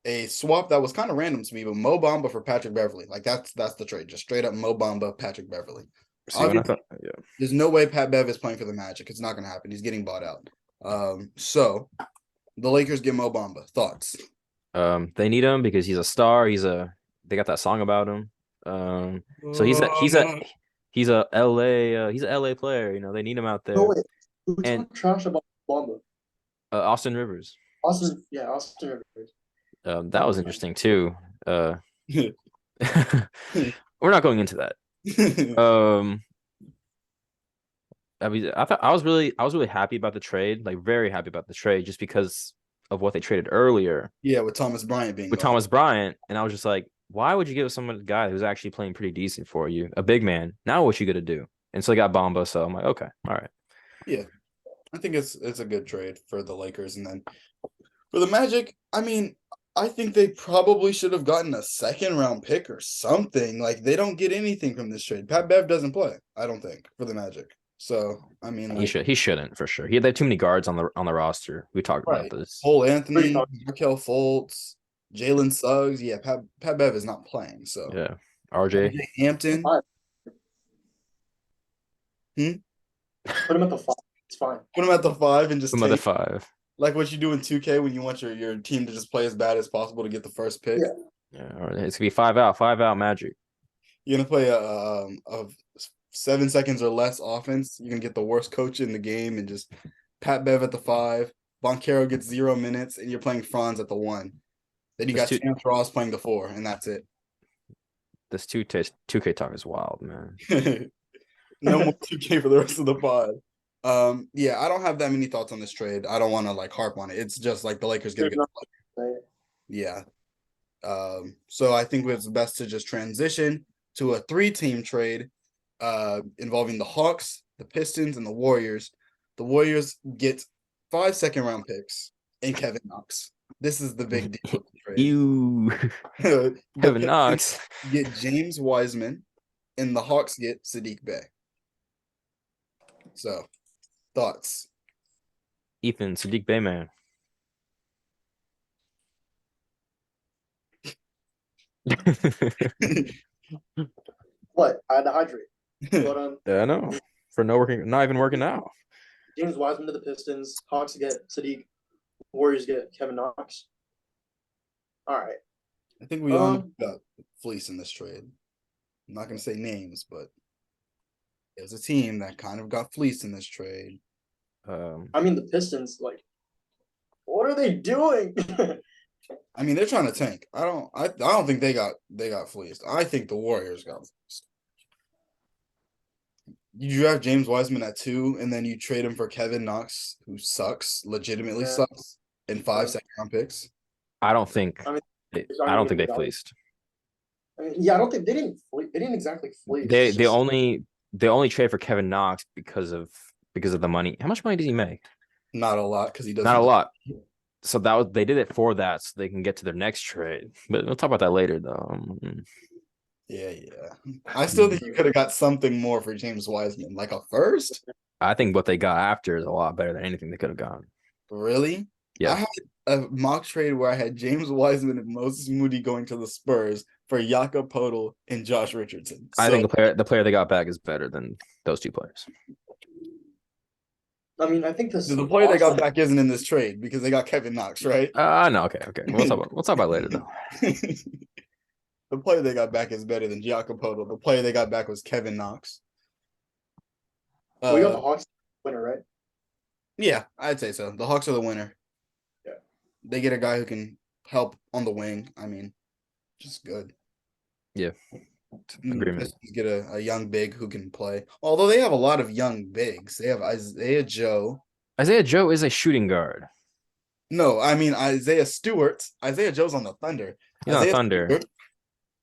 a swap that was kind of random to me, but Mo Bamba for Patrick Beverly. Like that's the trade. Just straight up Mo Bamba, Patrick Beverly. There's no way Pat Bev is playing for the Magic. It's not going to happen. He's getting bought out. So the Lakers get Mo Bamba. Thoughts? They need him because he's a star. They got that song about him. So he's a LA player. You know, they need him out there. No, who's trash about Bamba? Austin Rivers. Austin Rivers. That was interesting too. We're not going into that. I mean, I was really happy about the trade, like very happy about the trade, just because of what they traded earlier. Yeah, with Thomas Bryant being Thomas Bryant, and I was just like, why would you give someone a guy who's actually playing pretty decent for you, a big man? Now what you gonna do? And so they got Bamba, so I'm like, okay, all right. Yeah, I think it's a good trade for the Lakers, and then for the Magic, I mean, I think they probably should have gotten a 2nd-round pick or something. Like they don't get anything from this trade. Pat Bev doesn't play, I don't think, for the Magic. So I mean, he shouldn't for sure. They have too many guards on the roster. We talked about this. Cole Anthony, Markelle Fultz, Jalen Suggs. Yeah, Pat Bev is not playing. So yeah, RJ Hampton. Put him at the 5. It's fine. Put him at the 5 and just put him at the 5. Like what you do in 2K when you want your team to just play as bad as possible to get the first pick. Yeah, or it's gonna be 5 out Magic. You're gonna play a 7 seconds or less offense. You can get the worst coach in the game and just Pat Bev at the 5. Banchero gets 0 minutes, and you're playing Franz at the 1. Then you got Terrence Ross playing the 4, and that's it. This 2K talk is wild, man. No more 2K for the rest of the pod. Yeah, I don't have that many thoughts on this trade. I don't want to like harp on it. It's just like the Lakers get a good player. Yeah. So I think it's best to just transition to a 3-team trade involving the Hawks, the Pistons, and the Warriors. The Warriors get 5 second-round picks and Kevin Knox. This is the big deal. You Kevin Knox get James Wiseman, and the Hawks get Saddiq Bey. So, thoughts? Ethan, Saddiq Bey, man. What? I had to hydrate. But yeah, I know. For not even working out. James Wiseman to the Pistons. Hawks get Saddiq. Warriors get Kevin Knox. All right. I think we all got fleece in this trade. I'm not gonna say names, but there's a team that kind of got fleeced in this trade. I mean, the Pistons, like, what are they doing? I mean, they're trying to tank. I don't think they got fleeced. I think the Warriors got fleeced. You draft James Wiseman at 2, and then you trade him for Kevin Knox, who legitimately sucks, in 5 second-round picks. I don't think. I don't think they fleeced. I mean, yeah, I don't think they didn't. They didn't exactly fleece. They only trade for Kevin Knox because of the money. How much money did he make? Not a lot, because he doesn't. Not a lot. So they did it for that, so they can get to their next trade. But we'll talk about that later, though. Yeah. I still think you could have got something more for James Wiseman, like a first. I think what they got after is a lot better than anything they could have gotten. Really? Yeah. I had a mock trade where I had James Wiseman and Moses Moody going to the Spurs for Jakob Poeltl and Josh Richardson. I think the player they got back is better than those two players. I mean, I think the player they got back isn't in this trade because they got Kevin Knox, right? No, okay. We'll talk about later though. The player they got back is better than Jakob Poeltl. The player they got back was Kevin Knox. We got the Hawks winner, right? Yeah, I'd say so. The Hawks are the winner. Yeah. They get a guy who can help on the wing. I mean, just good. Yeah. Agreement. Get a young big who can play. Although they have a lot of young bigs. They have Isaiah Joe. Isaiah Joe is a shooting guard. No, I mean Isaiah Stewart. Isaiah Joe's on the Thunder. He's on Thunder. Stewart.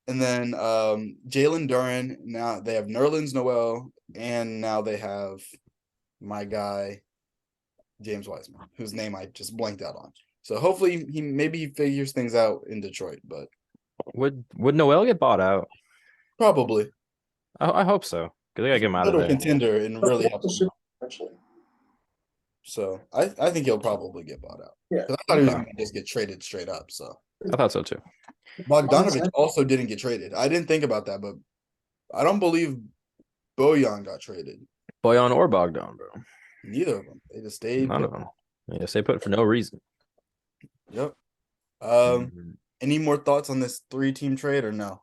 And then Jalen Duren. Now they have Nerlens Noel, and now they have my guy James Wiseman, whose name I just blanked out on. So hopefully he figures things out in Detroit. But would Noel get bought out? Probably. I hope so, because they gotta get him out of there. Contender and really help him. So I think he'll probably get bought out. Yeah, I thought he was going to just get traded straight up. So I thought so too. Bogdanovich also didn't get traded. I didn't think about that, but I don't believe Bojan got traded. Bojan or Bogdan, bro. Neither of them. They just stayed. None of them. They just stay put for no reason. Yep. Any more thoughts on this 3-team trade or no?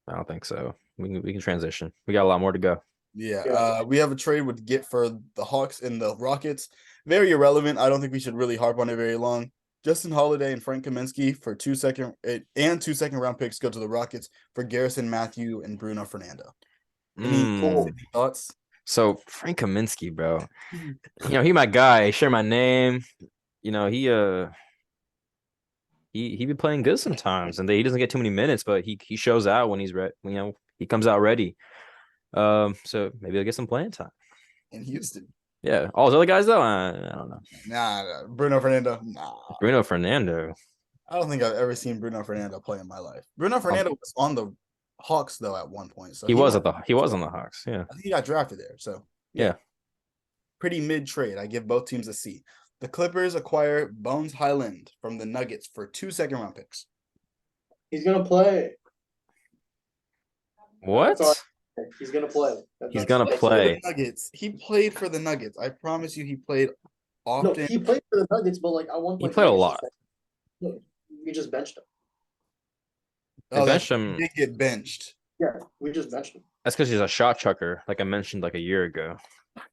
I don't think so. We can transition. We got a lot more to go. Yeah. We have a trade with get for the Hawks and the Rockets. Very irrelevant. I don't think we should really harp on it very long. Justin Holiday and Frank Kaminsky for 2 second-round picks go to the Rockets for Garrison Matthew and Bruno Fernando. Any thoughts? So Frank Kaminsky, bro, he my guy. He share my name. He be playing good sometimes, and he doesn't get too many minutes, but he shows out when he's ready. He comes out ready. So maybe he'll get some playing time in Houston. Yeah. All those other guys though, I don't know. Nah, Bruno Fernando. Nah. Bruno Fernando. I don't think I've ever seen Bruno Fernando play in my life. Bruno Fernando was on the Hawks though at one point. So he was on the Hawks. Yeah. I think he got drafted there. So yeah. Pretty mid trade. I give both teams a C. The Clippers acquire Bones Highland from the Nuggets for 2 second-round picks. He's gonna play. What? He's gonna play. He's gonna play. Nuggets. He played for the Nuggets. I promise you, he played often. No, he played for the Nuggets, but like I want. He played a lot. We just benched him. Oh, benched him. He did get benched. Yeah, we just benched him. That's because he's a shot chucker, like I mentioned like a year ago.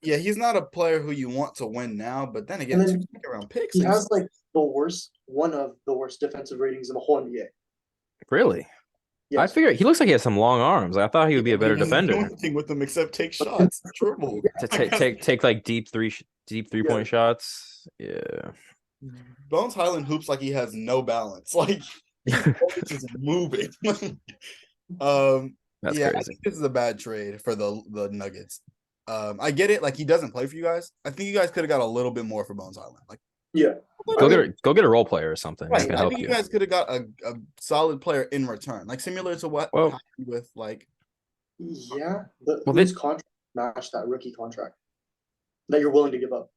Yeah, he's not a player who you want to win now, but then again, 2 second-round picks. He has like one of the worst defensive ratings in the whole NBA. Really? Yes. I figured he looks like he has some long arms. I thought he would be a better defender. Do anything with him except take shots, dribble. To take like deep 3-point shots. Yeah. Bones Highland hoops like he has no balance. Like he's just moving. That's crazy. I think this is a bad trade for the Nuggets. I get it. Like he doesn't play for you guys. I think you guys could have got a little bit more for Bones Highland. Like Yeah. Go get a role player or something that Right. can I help think you you. guys could have got a solid player in return, like similar to what Well, happened with like. Yeah. Well, Whose contract matched that rookie contract that you're willing to give up?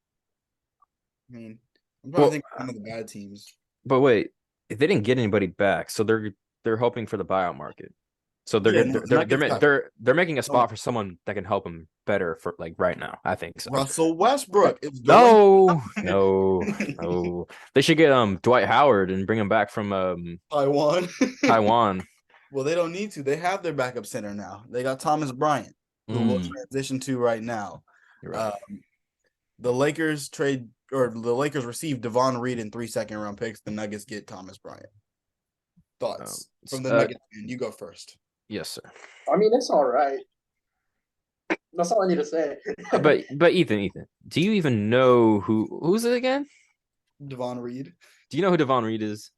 I mean, I'm trying to think of some of the bad teams. But wait, if they didn't get anybody back, so they're hoping for the buyout market. So they're making a spot for someone that can help them better for like right now. I think so. Russell Westbrook is no. They should get Dwight Howard and bring him back from Taiwan. Taiwan. Well, they don't need to. They have their backup center now. They got Thomas Bryant, who will transition to right now. You're right. The Lakers received Devon Reed in 3 second-round picks. The Nuggets get Thomas Bryant. Thoughts from the Nuggets? You go first. Yes, sir. I mean, it's all right. That's all I need to say. but Ethan, do you even know who's it again? Devon Reed. Do you know who Devon Reed is?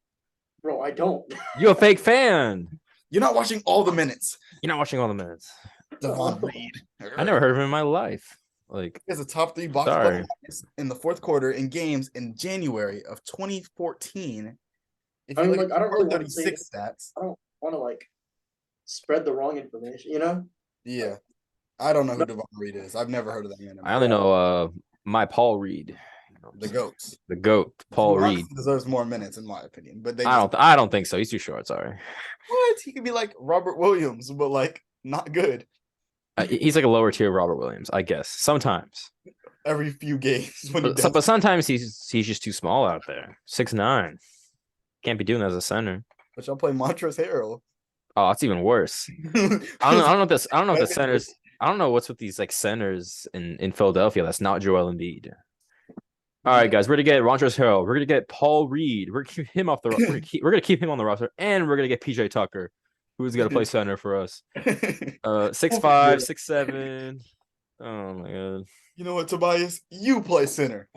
Bro, I don't. You're a fake fan. You're not watching all the minutes. You're not watching all the minutes. Devon Reed. I never heard of him in my life. Like, he has a top 3 box score in the fourth quarter in games in January of 2014. If you look at I don't really 36 stats. I don't want to like spread the wrong information, you know? Yeah. I don't know who Devon Reed is. I've never heard of that man. I only know my Paul Reed. The GOAT. The GOAT, Paul Reed. Deserves more minutes, in my opinion. But I don't think so. He's too short, sorry. What? He could be like Robert Williams, but like not good. He's like a lower tier Robert Williams, I guess. Sometimes. Every few games. But sometimes he's just too small out there. 6'9". Can't be doing that as a center. But y'all play Montrezl Harrell. Oh, it's even worse. I don't know if the centers. I don't know what's with these like centers in Philadelphia. That's not Joel Embiid. All right, guys, we're gonna get Montrezl Harrell. We're gonna get Paul Reed. We're gonna keep him off the. We're gonna keep him on the roster, and we're gonna get PJ Tucker, who's gonna play center for us. 6'5", 6'7". Oh my god. You know what, Tobias? You play center.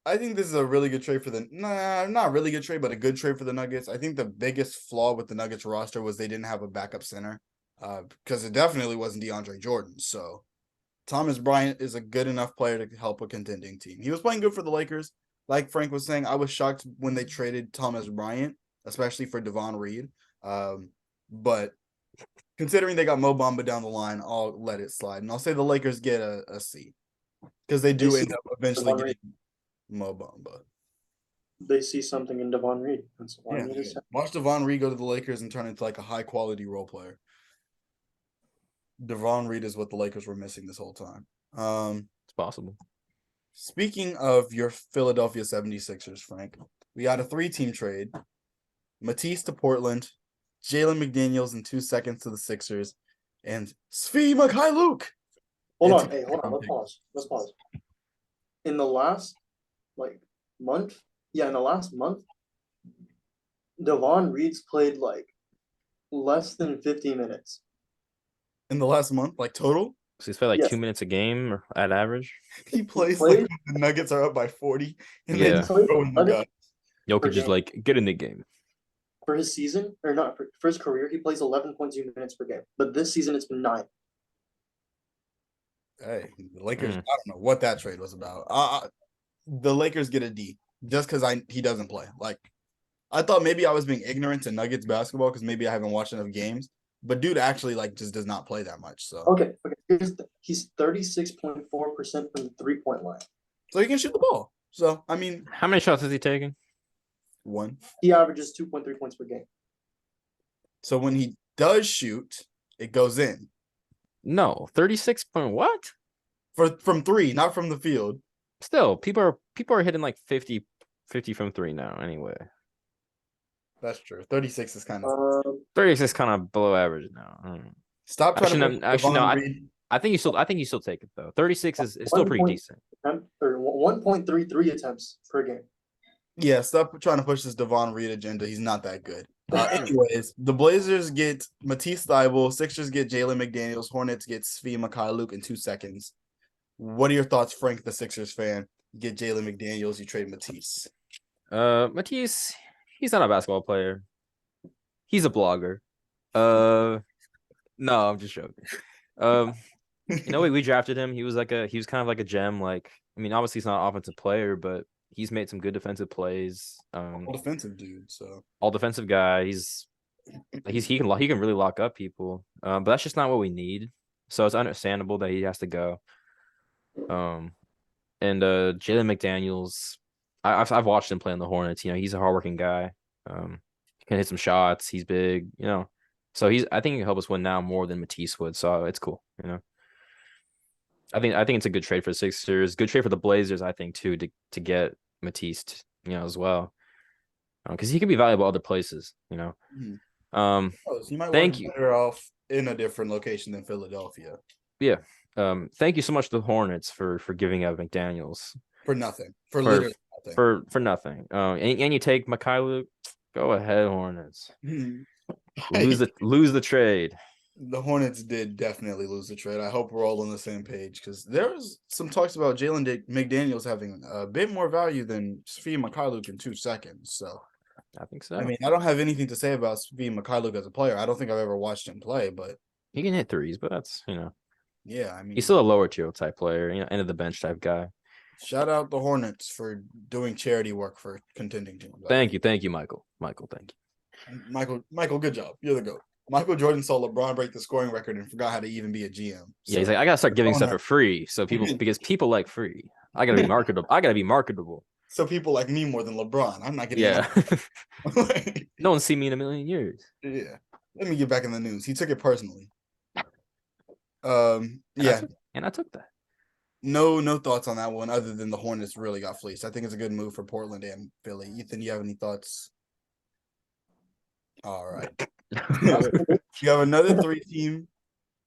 I think this is a really good trade for not really good trade, but a good trade for the Nuggets. I think the biggest flaw with the Nuggets roster was they didn't have a backup center, because it definitely wasn't DeAndre Jordan. So Thomas Bryant is a good enough player to help a contending team. He was playing good for the Lakers. Like Frank was saying, I was shocked when they traded Thomas Bryant, especially for Devon Reed. But considering they got Mo Bamba down the line, I'll let it slide. And I'll say the Lakers get a C, because they do end up eventually getting Mo Bamba. They see something in Devon Reed. That's all I need to say. Watch Devon Reed go to the Lakers and turn into like a high quality role player. Devon Reed is what the Lakers were missing this whole time. It's possible. Speaking of your Philadelphia 76ers, Frank, we got a 3-team trade. Matisse to Portland, Jalen McDaniels in 2 seconds to the Sixers, and Svi Mykhailiuk. Hold on. Let's pause. In the last month, Devon Reed's played like less than 50 minutes. In the last month, like total? So he's played like 2 minutes a game at average. He plays like the Nuggets are up by 40. And yeah. Jokic just like get in the game. For his season, or not for his career, he plays 11.2 minutes per game. But this season it's been 9. Hey, the Lakers, I don't know what that trade was about. The Lakers get a D just because he doesn't play. Like, I thought maybe I was being ignorant to Nuggets basketball because maybe I haven't watched enough games. But dude actually just does not play that much. So okay. He's 36.4% from the 3-point line. So he can shoot the ball. So I mean, how many shots is he taking? 1. He averages 2.3 points per game. So when he does shoot, it goes in. No, 36 point what? From 3, not from the field. Still, people are hitting like 50 from 3 now. Anyway. That's true. 36 is kind of 36 is kind of below average now. Stop trying I think you still take it though. 36 is still pretty decent. Or 1.33 attempts per game. Yeah, stop trying to push this Devon Reed agenda. He's not that good. Anyways, the Blazers get Matisse Thybulle, Sixers get Jalen McDaniels, Hornets get Svi Mykhailiuk in 2 seconds. What are your thoughts, Frank, the Sixers fan? You get Jalen McDaniels, you trade Matisse. Matisse, he's not a basketball player. He's a blogger. No, I'm just joking. We drafted him. He was kind of like a gem. Like, I mean, obviously he's not an offensive player, but he's made some good defensive plays. All defensive dude, so all defensive guy. He can really lock up people. But that's just not what we need. So it's understandable that he has to go. And Jalen McDaniels, I've watched him play in the Hornets. He's a hardworking guy. He can hit some shots. He's big. So I think he can help us win now more than Matisse would. So it's cool. I think it's a good trade for the Sixers. Good trade for the Blazers, I think, too, to get Matisse, as well, because he could be valuable other places. you might thank you. Better off in a different location than Philadelphia. Yeah. Thank you so much to the Hornets for giving up McDaniels for nothing. Literally nothing. For nothing. And you take Mikhailuk. Go ahead, Hornets. Lose the trade. The Hornets did definitely lose the trade. I hope we're all on the same page, because there was some talks about Jalen McDaniels having a bit more value than Svi Mikhailuk in 2 seconds. So I think so. I mean, I don't have anything to say about Svi Mikhailuk as a player. I don't think I've ever watched him play, but he can hit threes, but that's yeah, I mean, he's still a lower tier type player, end of the bench type guy. Shout out the Hornets for doing charity work for contending teams. Thank you, Michael. Michael, thank you. Michael, good job. You're the GOAT. Michael Jordan saw LeBron break the scoring record and forgot how to even be a GM. So, yeah, he's like, I gotta start giving stuff for free, so because people like free. I gotta be marketable. So people like me more than LeBron. I'm not getting. Yeah. No one's seen me in a million years. Yeah. Let me get back in the news. He took it personally. And I took that. No thoughts on that one other than the Hornets really got fleeced. I think it's a good move for Portland and Philly. Ethan, you have any thoughts? All right. You have another 3-team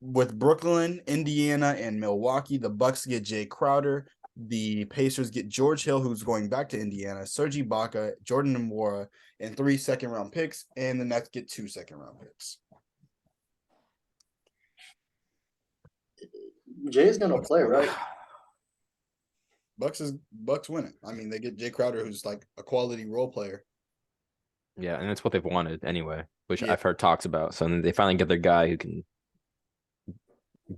with Brooklyn, Indiana, and Milwaukee. The Bucks get Jay Crowder. The Pacers get George Hill, who's going back to Indiana, Serge Ibaka, Jordan Nwora, and 3 second-round picks. And the Nets get 2 second-round picks. Jay's gonna play, right? Bucks winning. I mean, they get Jay Crowder, who's like a quality role player. Yeah, and that's what they've wanted anyway, which I've heard talks about. So they finally get their guy who can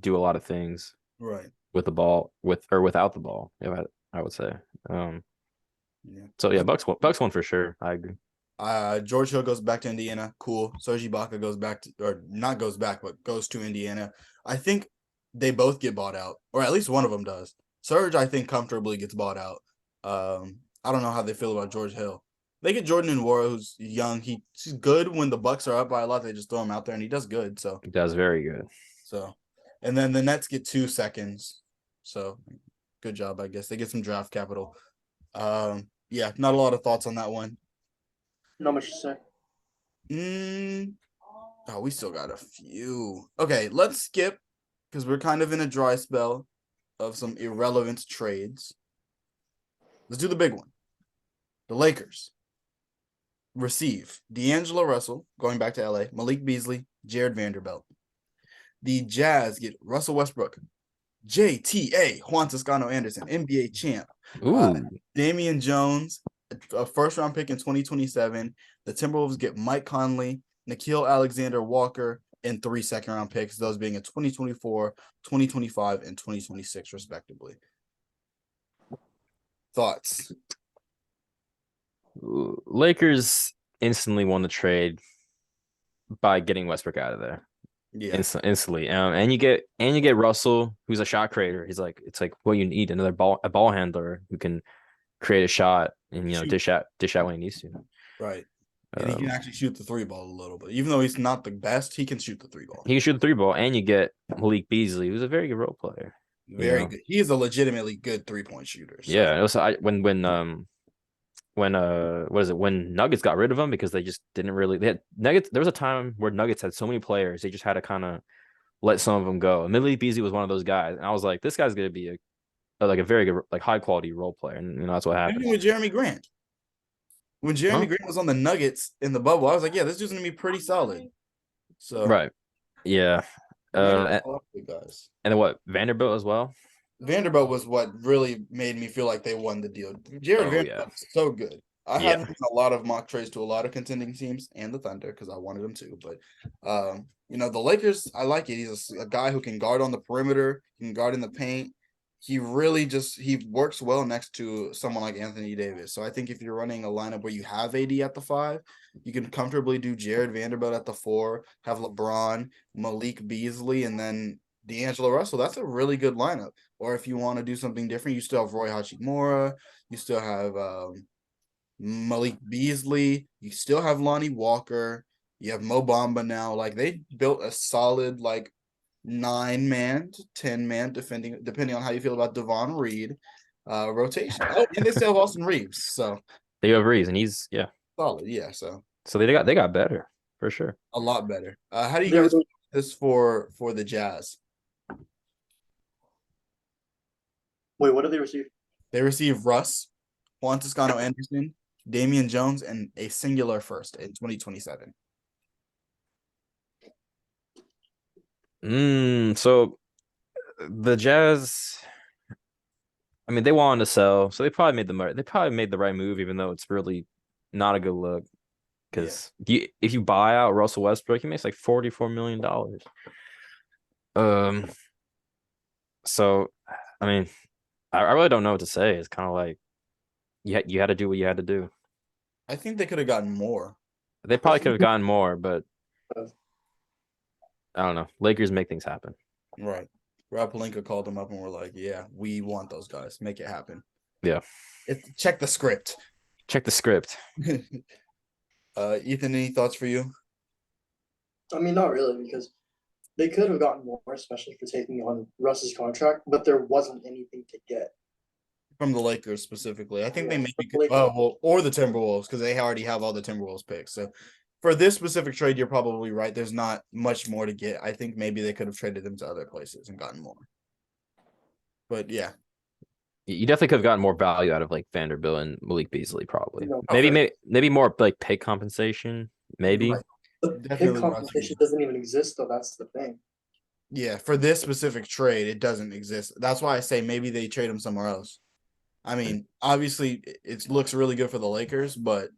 do a lot of things, right, with the ball, with or without the ball. Yeah, I would say. So yeah, Bucks won for sure. I agree. George Hill goes back to Indiana. Cool. Serge Ibaka goes to Indiana. I think they both get bought out, or at least one of them does. Serge, I think, comfortably gets bought out. I don't know how they feel about George Hill. They get Jordan Nwora, who's young. He's good when the Bucks are up by a lot. They just throw him out there, and he does good. So he does very good. So, and then the Nets get 2 seconds. So good job, I guess. They get some draft capital. Yeah, not a lot of thoughts on that one. Not much to say. Oh, we still got a few. Okay, let's skip because we're kind of in a dry spell of some irrelevant trades. Let's do the big one. The Lakers receive D'Angelo Russell, going back to LA, Malik Beasley, Jared Vanderbilt. The Jazz get Russell Westbrook, JTA, Juan Toscano Anderson, NBA champ, Damian Jones, a first-round pick in 2027. The Timberwolves get Mike Conley, Nickeil Alexander-Walker, and 3 second-round picks, those being in 2024, 2025, and 2026, respectively. Thoughts? Lakers instantly won the trade by getting Westbrook out of there. Yeah, instantly. And you get Russell, who's a shot creator. It's like what you need, a ball handler who can create a shot and dish out when he needs to. Right. And he can actually shoot the 3 ball a little bit. Even though he's not the best, he can shoot the 3 ball. He can shoot the 3 ball, and you get Malik Beasley, who's a very good role player. Very good. He is a legitimately good 3-point shooter. So. Yeah. Also, when Nuggets got rid of him because they just didn't really. They had Nuggets. There was a time where Nuggets had so many players, they just had to kind of let some of them go. And Malik Beasley was one of those guys, and I was like, this guy's gonna be a very good, like, high quality role player, and that's what happened. Even with Jeremy Grant. When Jeremy Grant was on the Nuggets in the bubble, I was like, yeah, this dude's gonna be pretty solid. So right, yeah. And then what? Vanderbilt as well. Vanderbilt was what really made me feel like they won the deal. Jared Vanderbilt was so good. I had a lot of mock trades to a lot of contending teams and the Thunder because I wanted them to. But The Lakers, I like it. He's a guy who can guard on the perimeter, can guard in the paint. He really he works well next to someone like Anthony Davis. So I think if you're running a lineup where you have AD at the 5, you can comfortably do Jared Vanderbilt at the 4, have LeBron, Malik Beasley, and then D'Angelo Russell. That's a really good lineup. Or if you want to do something different, you still have Roy Hachimura. You still have Malik Beasley. You still have Lonnie Walker. You have Mo Bamba now. Like, they built a solid 9-man to 10-man depending on how you feel about Devon Reed rotation. Oh, and they still have Austin Reeves. So they have Reeves, and he's solid. Yeah. So they got better for sure. A lot better. How do you guys this for the Jazz? Wait, what did they receive? They receive Russ, Juan Toscano Anderson, Damian Jones, and a singular first in 2027. So the Jazz, I mean, they wanted to sell, so they probably made the right move, even though it's really not a good look. Because if you buy out Russell Westbrook, he makes like $44 million. So I mean, I really don't know what to say. It's kind of like you had to do what you had to do. I think they could have gotten more. They probably could have gotten more, but I don't know. Lakers make things happen. Right. Rob Pelinka called them up and we're like, yeah, we want those guys. Make it happen. Yeah. Check the script. Check the script. Ethan, any thoughts for you? I mean, not really, because they could have gotten more, especially for taking on Russ's contract, but there wasn't anything to get. From the Lakers specifically. I think they maybe could, or the Timberwolves, because they already have all the Timberwolves picks. So for this specific trade, you're probably right. There's not much more to get. I think maybe they could have traded them to other places and gotten more. But yeah. You definitely could have gotten more value out of like Vanderbilt and Malik Beasley, probably. Maybe more like pay compensation, maybe. Right. The pay compensation doesn't even exist, though. That's the thing. Yeah, for this specific trade, it doesn't exist. That's why I say maybe they trade him somewhere else. I mean, obviously, it looks really good for the Lakers, but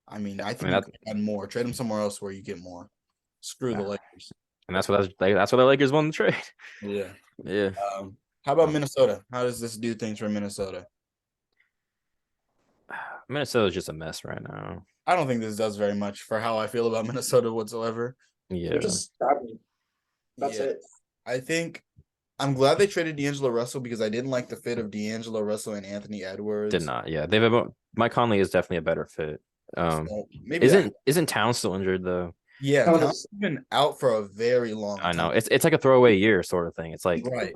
I think you could add more. Trade him somewhere else where you get more. Screw the Lakers. And that's what the Lakers won the trade. Yeah. Yeah. How about Minnesota? How does this do things for Minnesota? Minnesota's just a mess right now. I don't think this does very much for how I feel about Minnesota whatsoever. Yeah. They're just stagnant. That's it. I think I'm glad they traded D'Angelo Russell because I didn't like the fit of D'Angelo Russell and Anthony Edwards. Did not. Yeah. Mike Conley is definitely a better fit. Maybe isn't Towns still injured though? Yeah, Towns has been out for a very long time. I know. It's like a throwaway year sort of thing. It's like right.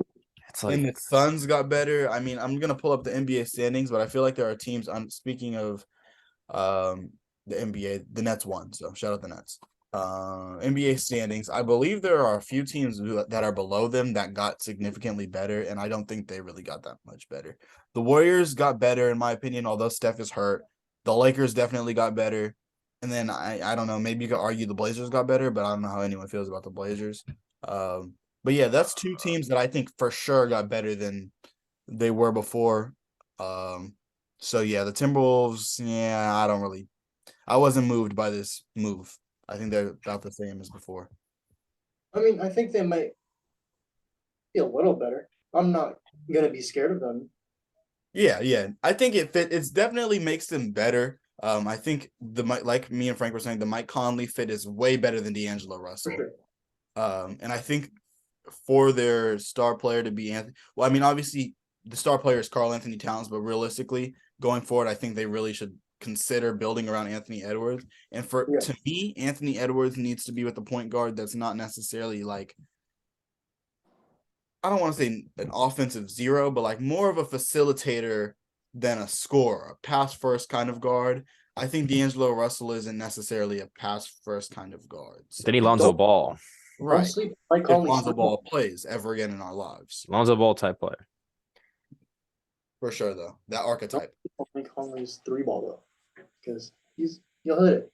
It's like, and the Suns got better. I mean, I'm gonna pull up the NBA standings, but I feel like there are teams. Speaking of the NBA, the Nets won, so shout out the Nets. NBA standings, I believe there are a few teams that are below them that got significantly better, and I don't think they really got that much better. The Warriors got better, in my opinion, although Steph is hurt. The Lakers definitely got better. And then I don't know, maybe you could argue the Blazers got better, but I don't know how anyone feels about the Blazers. But yeah, that's two teams that I think for sure got better than they were before. So yeah, the Timberwolves, I wasn't moved by this move. I think they're about the same as before. I mean, I think they might be a little better. I'm not gonna be scared of them. Yeah. I think it definitely makes them better. I think like me and Frank were saying, the Mike Conley fit is way better than D'Angelo Russell. For sure. And I think for their star player to be Anthony, well, I mean, obviously the star player is Karl Anthony Towns, but realistically going forward, I think they really should consider building around Anthony Edwards. And to me, Anthony Edwards needs to be with the point guard that's not necessarily like, I don't want to say an offensive zero, but like more of a facilitator than a scorer, a pass first kind of guard. I think D'Angelo Russell isn't necessarily a pass first kind of guard. So they need Lonzo Ball. Right. If Lonzo Ball plays ever again in our lives. Lonzo Ball type player. For sure, though. That archetype. Mike Conley's 3-ball though. Because he'll hit it.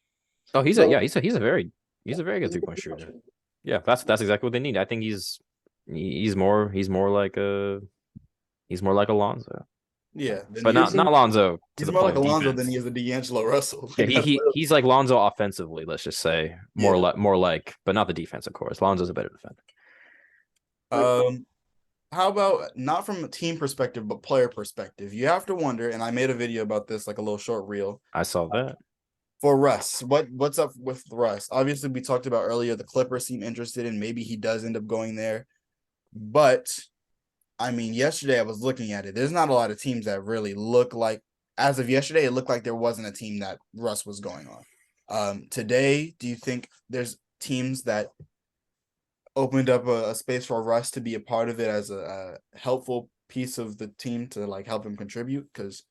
Oh, he's a very good 3-point shooter. Yeah, that's exactly what they need. I think he's more like a Lonzo. Yeah, but not Lonzo. He's more like Alonzo than he is a D'Angelo Russell. Yeah, he's like Lonzo offensively. Let's just say more like, but not the defense, of course. Lonzo's a better defender. How about not from a team perspective, but player perspective? You have to wonder, and I made a video about this, like a little short reel. I saw that. For Russ, what's up with Russ? Obviously, we talked about earlier the Clippers seem interested, and maybe he does end up going there. But I mean, yesterday I was looking at it. There's not a lot of teams that really look like, as of yesterday, it looked like there wasn't a team that Russ was going on. Today, do you think there's teams that opened up a space for Russ to be a part of it as a helpful piece of the team to like help him contribute? Because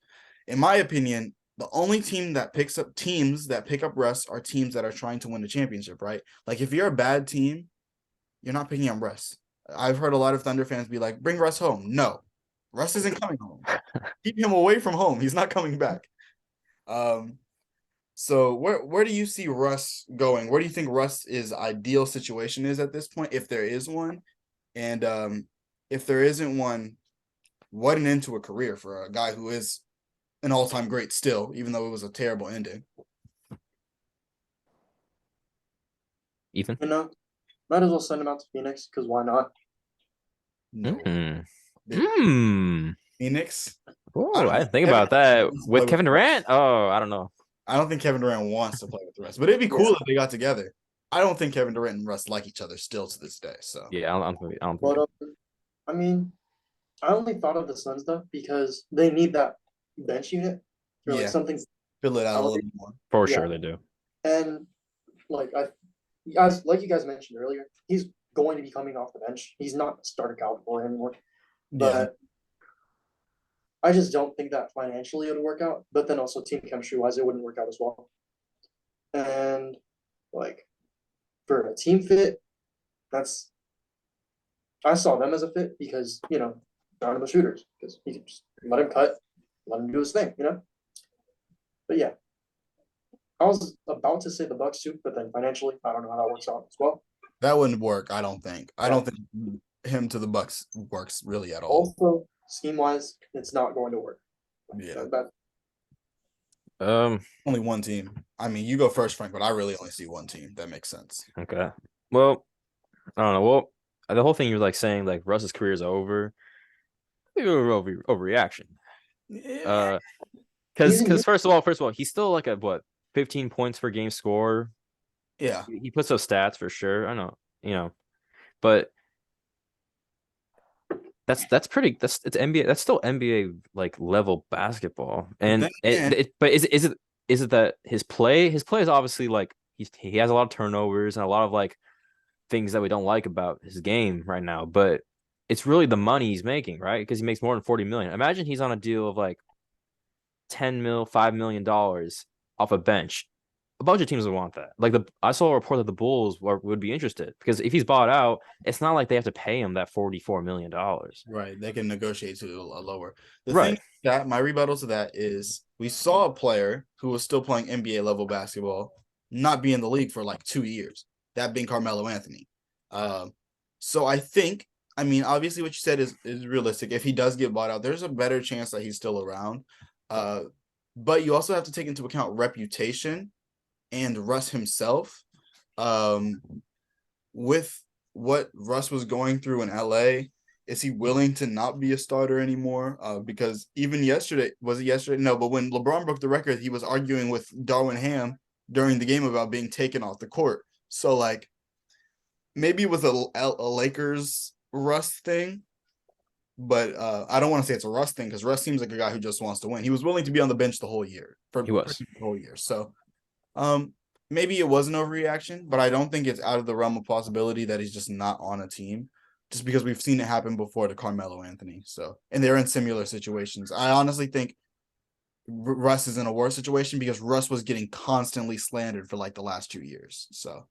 in my opinion, the only team that picks up teams that pick up Russ are teams that are trying to win the championship, right? Like if you're a bad team, you're not picking up Russ. I've heard a lot of Thunder fans be like, bring Russ home. No, Russ isn't coming home. Keep him away from home. He's not coming back. So where do you see Russ going? Where do you think Russ's ideal situation is at this point, if there is one? And if there isn't one, what an end to a career for a guy who is an all-time great still, even though it was a terrible ending. Ethan? You know, might as well send him out to Phoenix, because why not? No. Phoenix? Oh, I didn't think about that. With Kevin Durant? Oh, I don't know. I don't think Kevin Durant wants to play with Russ, but it'd be cool if they got together. I don't think Kevin Durant and Russ like each other still to this day. So yeah, I don't think. But I mean, I only thought of the Suns though because they need that bench unit for like something. Fill it out a little more. For sure, they do. And like you guys mentioned earlier, he's going to be coming off the bench. He's not starter caliber anymore. But I just don't think that financially it would work out. But then also team chemistry wise, it wouldn't work out as well. And like for a team fit, I saw them as a fit because they're the shooters because you can just let him cut, let him do his thing, But yeah, I was about to say the Bucks too, but then financially, I don't know how that works out as well. That wouldn't work. I don't think. I don't think him to the Bucks works really at all. Also, scheme wise, it's not going to work. Yeah. Only one team. I mean, you go first, Frank, but I really only see one team. That makes sense. Okay. Well, I don't know. Well, the whole thing you're like saying like Russ's career is over. Overreaction. Yeah. Because first of all, he's still like 15 points per game score. Yeah. He puts up stats for sure. I know, but it's NBA. That's still NBA like level basketball. And but is it that his play is obviously like he has a lot of turnovers and a lot of like things that we don't like about his game right now, but it's really the money he's making, right? Because he makes more than 40 million. Imagine he's on a deal of like 10 mil, $5 million off a bench. A bunch of teams would want that. Like I saw a report that the Bulls would be interested because if he's bought out, it's not like they have to pay him that $44 million. Right. They can negotiate to a lower. The thing that my rebuttal to that is we saw a player who was still playing NBA level basketball not be in the league for like 2 years. That being Carmelo Anthony. So I think, I mean, obviously what you said is realistic. If he does get bought out, there's a better chance that he's still around. But you also have to take into account reputation and Russ himself. With what Russ was going through in LA, is he willing to not be a starter anymore? Because even yesterday, was it yesterday? No, but when LeBron broke the record, he was arguing with Darvin Ham during the game about being taken off the court. So like maybe it was a Lakers Russ thing, but I don't want to say it's a Russ thing because Russ seems like a guy who just wants to win. He was willing to be on the bench the whole year. The whole year. So maybe it was an overreaction, but I don't think it's out of the realm of possibility that he's just not on a team, just because we've seen it happen before to Carmelo Anthony. So, and they're in similar situations. I honestly think Russ is in a worse situation because Russ was getting constantly slandered for like the last 2 years. So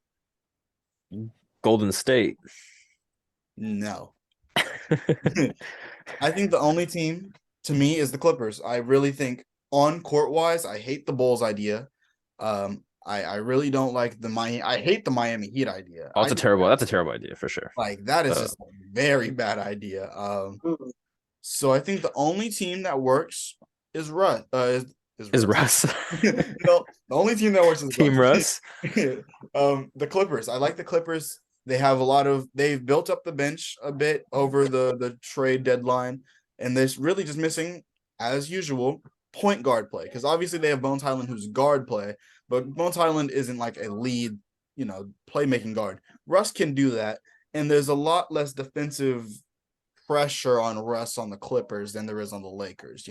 Golden State. No. I think the only team to me is the Clippers. I really think on court wise, I hate the Bulls idea. I really don't like I hate the Miami Heat idea. Oh, that's a terrible idea for sure. Like that is just a very bad idea. So I think the only team that works is Russ. Is Russ. No, the only team that works is Team Russ. The Clippers. I like the Clippers. They've built up the bench a bit over the trade deadline, and they're really just missing, as usual, point guard play. Because obviously they have Bones Highland, who's guard play, but Bones Highland isn't like a lead, playmaking guard. Russ can do that, and there's a lot less defensive pressure on Russ on the Clippers than there is on the Lakers.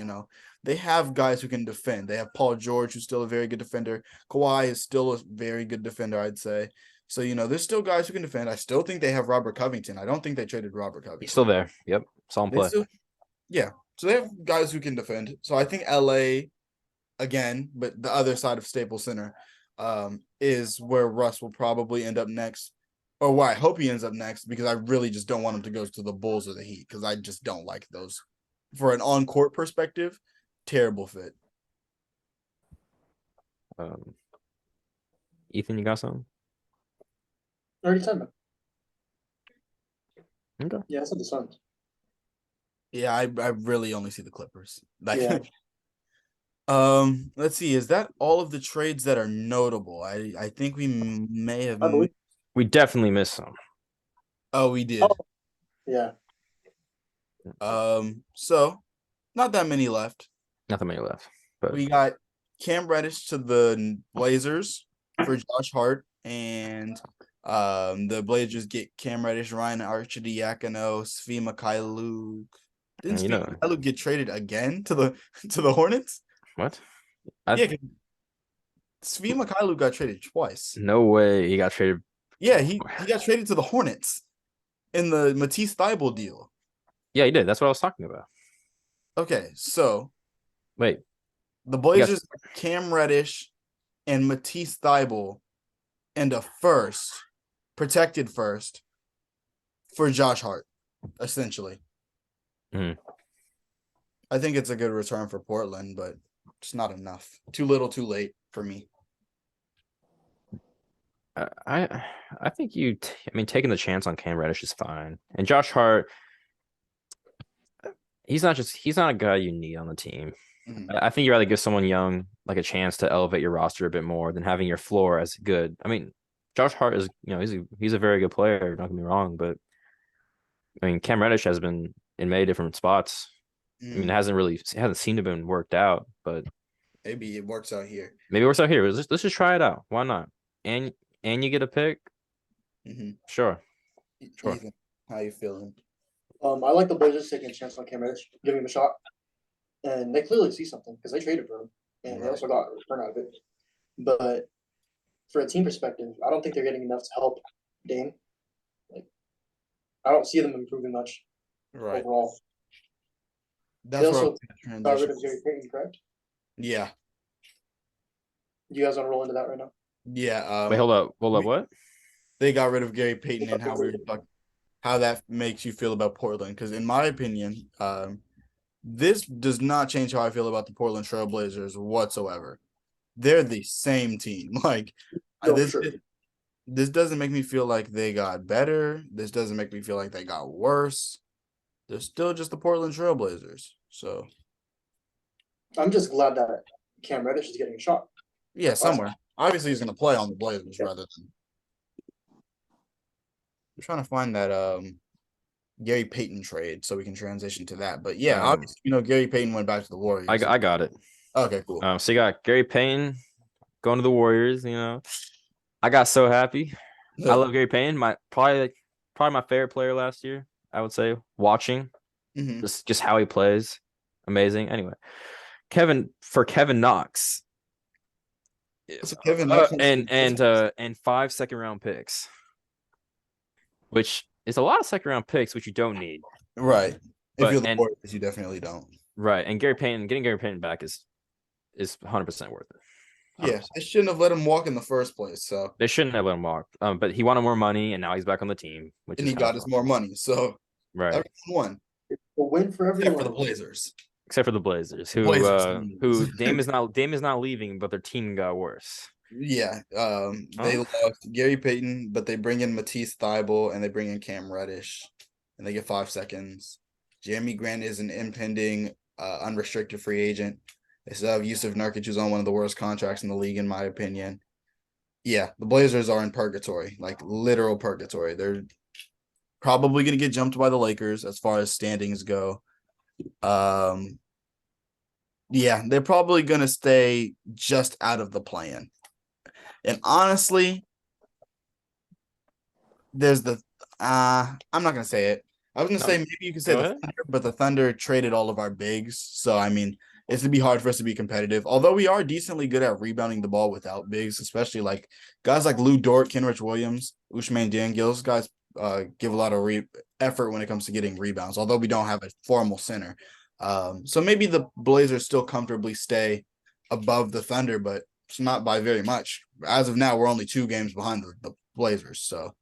They have guys who can defend. They have Paul George, who's still a very good defender. Kawhi is still a very good defender, I'd say. So, there's still guys who can defend. I still think they have Robert Covington. I don't think they traded Robert Covington. He's still there. Yep. Saw him play. Yeah. So they have guys who can defend. So I think LA, again, but the other side of Staples Center, is where Russ will probably end up next. Or where I hope he ends up next, because I really just don't want him to go to the Bulls or the Heat, because I just don't like those. For an on-court perspective, terrible fit. Ethan, you got something? Already said that. Okay. Yeah, I said the Suns. Yeah, I really only see the Clippers. Yeah. Let's see. Is that all of the trades that are notable? I think we may have. We definitely missed some. Oh, we did. Oh, yeah. So not that many left. Not that many left. But we got Cam Reddish to the Blazers for Josh Hart, and the Blazers get Cam Reddish, Ryan Arcidiacono, Svi Mykhailiuk. Didn't Svi Mykhailiuk get traded again to the Hornets? What? Yeah, Svi Mykhailiuk got traded twice. No way he got traded. Yeah, he got traded to the Hornets in the Matisse Thybulle deal. Yeah, he did. That's what I was talking about. Okay, so wait. The Blazers, Cam Reddish and Matisse Thybulle, and a protected first, for Josh Hart, essentially. Mm. I think it's a good return for Portland, but it's not enough. Too little, too late for me. I think taking the chance on Cam Reddish is fine. And Josh Hart, he's not a guy you need on the team. Mm-hmm. I think you'd rather give someone young like a chance to elevate your roster a bit more than having your floor as good. I mean, Josh Hart is, he's a very good player, don't get me wrong, but Cam Reddish has been in many different spots. It hasn't seemed to have been worked out, but maybe it works out here. Let's just try it out. Why not? And you get a pick. Mm-hmm. Sure. Ethan, how you feeling? I like the Blazers taking a chance on Cam Reddish, giving him a shot, and they clearly see something because they traded for him, and they also got a return out of it. But for a team perspective, I don't think they're getting enough to help Dame. I don't see them improving much overall. That's they also got rid of Gary Payton, correct? Yeah. You guys want to roll into that right now? Yeah. Wait, hold up. What? They got rid of Gary Payton, and how that makes you feel about Portland. Because in my opinion, this does not change how I feel about the Portland Trail Blazers whatsoever. They're the same team. This doesn't make me feel like they got better. This doesn't make me feel like they got worse. They're still just the Portland Trail Blazers. So I'm just glad that Cam Reddish is getting a shot. Yeah, somewhere. Obviously, he's going to play on the Blazers rather than. I'm trying to find that Gary Payton trade so we can transition to that. But yeah, obviously, Gary Payton went back to the Warriors. I got it. Okay, cool. So you got Gary Payton going to the Warriors. I got so happy. I love Gary Payton. Probably my favorite player last year. I would say watching, just how he plays, amazing. Anyway, Kevin Knox. And 5 second-round picks, which is a lot of second-round picks, which you don't need. Right. If you're the Warriors, you definitely don't. Right. And getting Gary Payton back is 100% worth it. 100%. Yeah, they shouldn't have let him walk in the first place. So they shouldn't have let him walk. But he wanted more money, and now he's back on the team. And he got us more money. So right, everyone won. It's a win for everyone. Except for the Blazers, who Dame is not leaving, but their team got worse. Yeah, they lost Gary Payton, but they bring in Matisse Thybulle and they bring in Cam Reddish, and they get 5 seconds. Jeremy Grant is an impending unrestricted free agent. They still have Yusuf Nurkic, who's on one of the worst contracts in the league, in my opinion. Yeah, the Blazers are in purgatory, like literal purgatory. They're probably going to get jumped by the Lakers as far as standings go. Yeah, they're probably going to stay just out of the play-in. And honestly, there's the I'm not going to say it. I was going to say maybe you could say the Thunder, but the Thunder traded all of our bigs. So, I mean, it's going to be hard for us to be competitive. Although we are decently good at rebounding the ball without bigs, especially like guys like Lou Dort, Kenrich Williams, Ousmane Dieng. Those guys give a lot of effort when it comes to getting rebounds, although we don't have a formal center. So maybe the Blazers still comfortably stay above the Thunder, but it's not by very much. As of now, we're only 2 games behind the Blazers. So.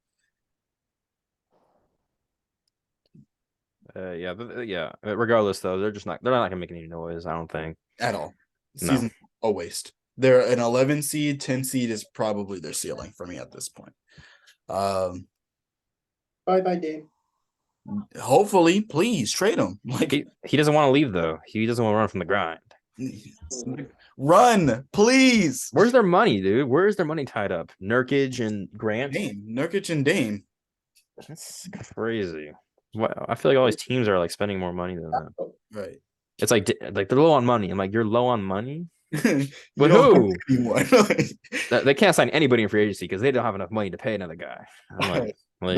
Yeah. Regardless, though, they're not gonna make any noise. I don't think at all. Season a waste. They're an 11 seed, 10 seed is probably their ceiling for me at this point. Bye, Dame. Hopefully, please trade him. Like he doesn't want to leave though. He doesn't want to run from the grind. Run, please. Where's their money, dude? Where's their money tied up? Nurkic and Grant. Nurkic and Dame. That's crazy. Well, I feel like all these teams are like spending more money than that. Right. It's like they're low on money. I'm like, you're low on money? But who? They can't sign anybody in free agency because they don't have enough money to pay another guy. I'm like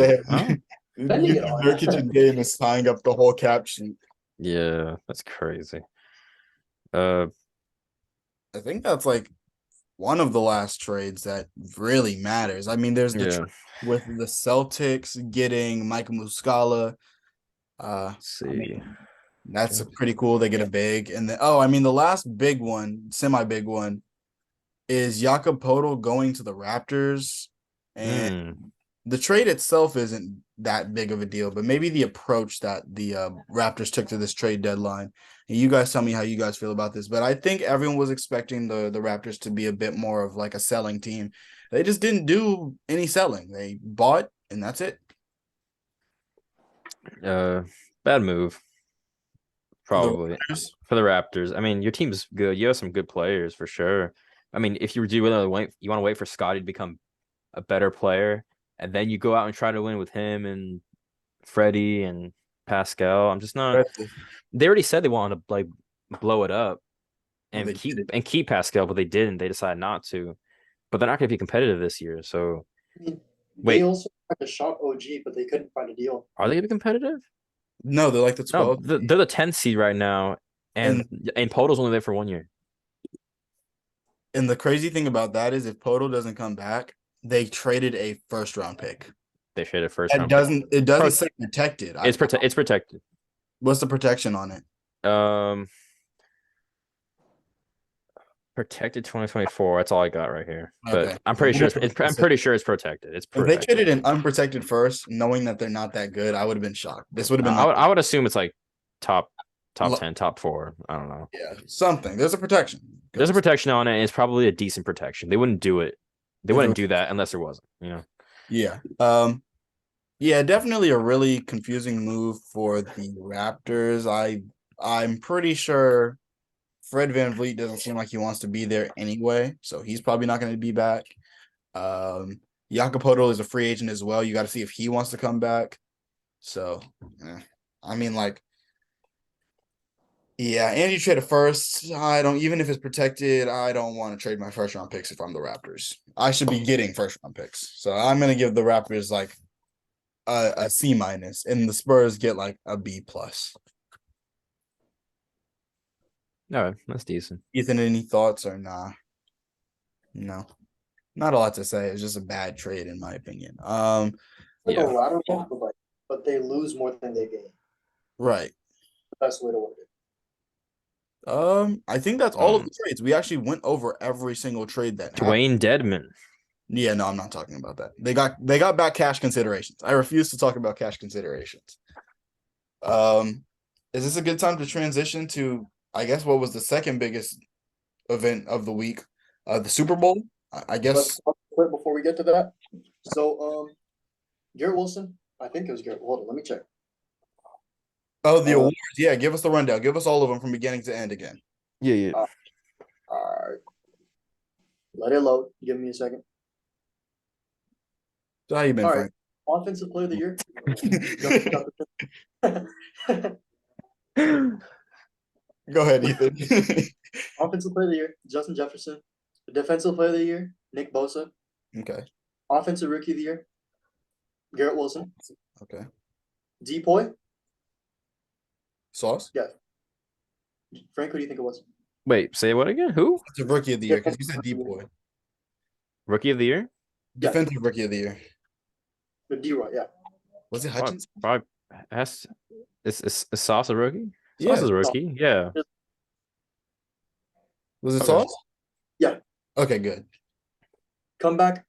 Nurkic and Dame is tying up the whole cap sheet. Yeah, that's crazy. I think that's like one of the last trades that really matters. I mean, there's the with the Celtics getting Mike Muscala. Let's see. That's pretty cool. They get a big. And then, the last big one, semi-big one, is Jakob Poeltl going to the Raptors. And the trade itself isn't that big of a deal, but maybe the approach that the Raptors took to this trade deadline. And you guys tell me how you guys feel about this. But I think everyone was expecting the Raptors to be a bit more of like a selling team. They just didn't do any selling. They bought, and that's it. Bad move. Probably for the Raptors. I mean, your team's good. You have some good players for sure. I mean, if you do really want to wait for Scottie to become a better player, and then you go out and try to win with him and Freddie and Pascal. I'm just not. They already said they wanted to like blow it up and keep Pascal, but they didn't. They decided not to. But they're not going to be competitive this year. So they also tried to shop OG, but they couldn't find a deal. Are they going to be competitive? No, they're like the 12th. No, they're the 10th seed right now, and Poeltl's only there for 1 year. And the crazy thing about that is, if Poeltl doesn't come back, they traded a first-round pick. They traded first round. It doesn't say protected. It's protected. What's the protection on it? Protected 2024. That's all I got right here. Okay. But I'm pretty sure it's protected. It's protected. If they traded an unprotected first, knowing that they're not that good, I would have been shocked. This would have been. I would assume it's like top 10, top 4. I don't know. Yeah, something. There's a protection. There's a protection on it. It's probably a decent protection. They wouldn't do it. They wouldn't do that unless there wasn't. You know. Yeah. Yeah, definitely a really confusing move for the Raptors. I'm pretty sure Fred VanVleet doesn't seem like he wants to be there anyway, so he's probably not going to be back. Jakob Poeltl is a free agent as well. You got to see if he wants to come back. So, I mean, like, yeah, and you trade a first. Even if it's protected, I don't want to trade my first round picks if I'm the Raptors. I should be getting first round picks. So I'm going to give the Raptors like a C-, and the Spurs get like a B+. No, that's decent. Ethan, any thoughts or nah? No. Not a lot to say. It's just a bad trade in my opinion. A ladder bump, but they lose more than they gain. Right. The best way to work it. I think that's all of the trades. We actually went over every single trade that Dwayne Dedmon. Yeah, no, I'm not talking about that. They got back cash considerations. I refuse to talk about cash considerations. Is this a good time to transition to, I guess, what was the second biggest event of the week? The Super Bowl, I guess. Let's before we get to that. So, Garrett Wilson, I think it was Garrett. Hold on, let me check. Oh, the awards. Yeah, give us the rundown. Give us all of them from beginning to end again. Yeah. All right. Let it load. Give me a second. So how you been, All Frank? Right. Offensive player of the year. Go ahead, Ethan. Offensive player of the year, Justin Jefferson. Defensive player of the year, Nick Bosa. Okay. Offensive rookie of the year, Garrett Wilson. Okay. Depoy. Sauce? Yeah. Frank, who do you think it was? Wait, say what again? Who? It's a rookie of the year because you said Depoy. Rookie of the year? Defensive rookie of the year. D-Roy, yeah. Was it Hutchinson? Probably is Sauce a rookie? Yeah. Sauce is a rookie. Yeah. Was it Sauce? Yeah. Okay, good. Comeback.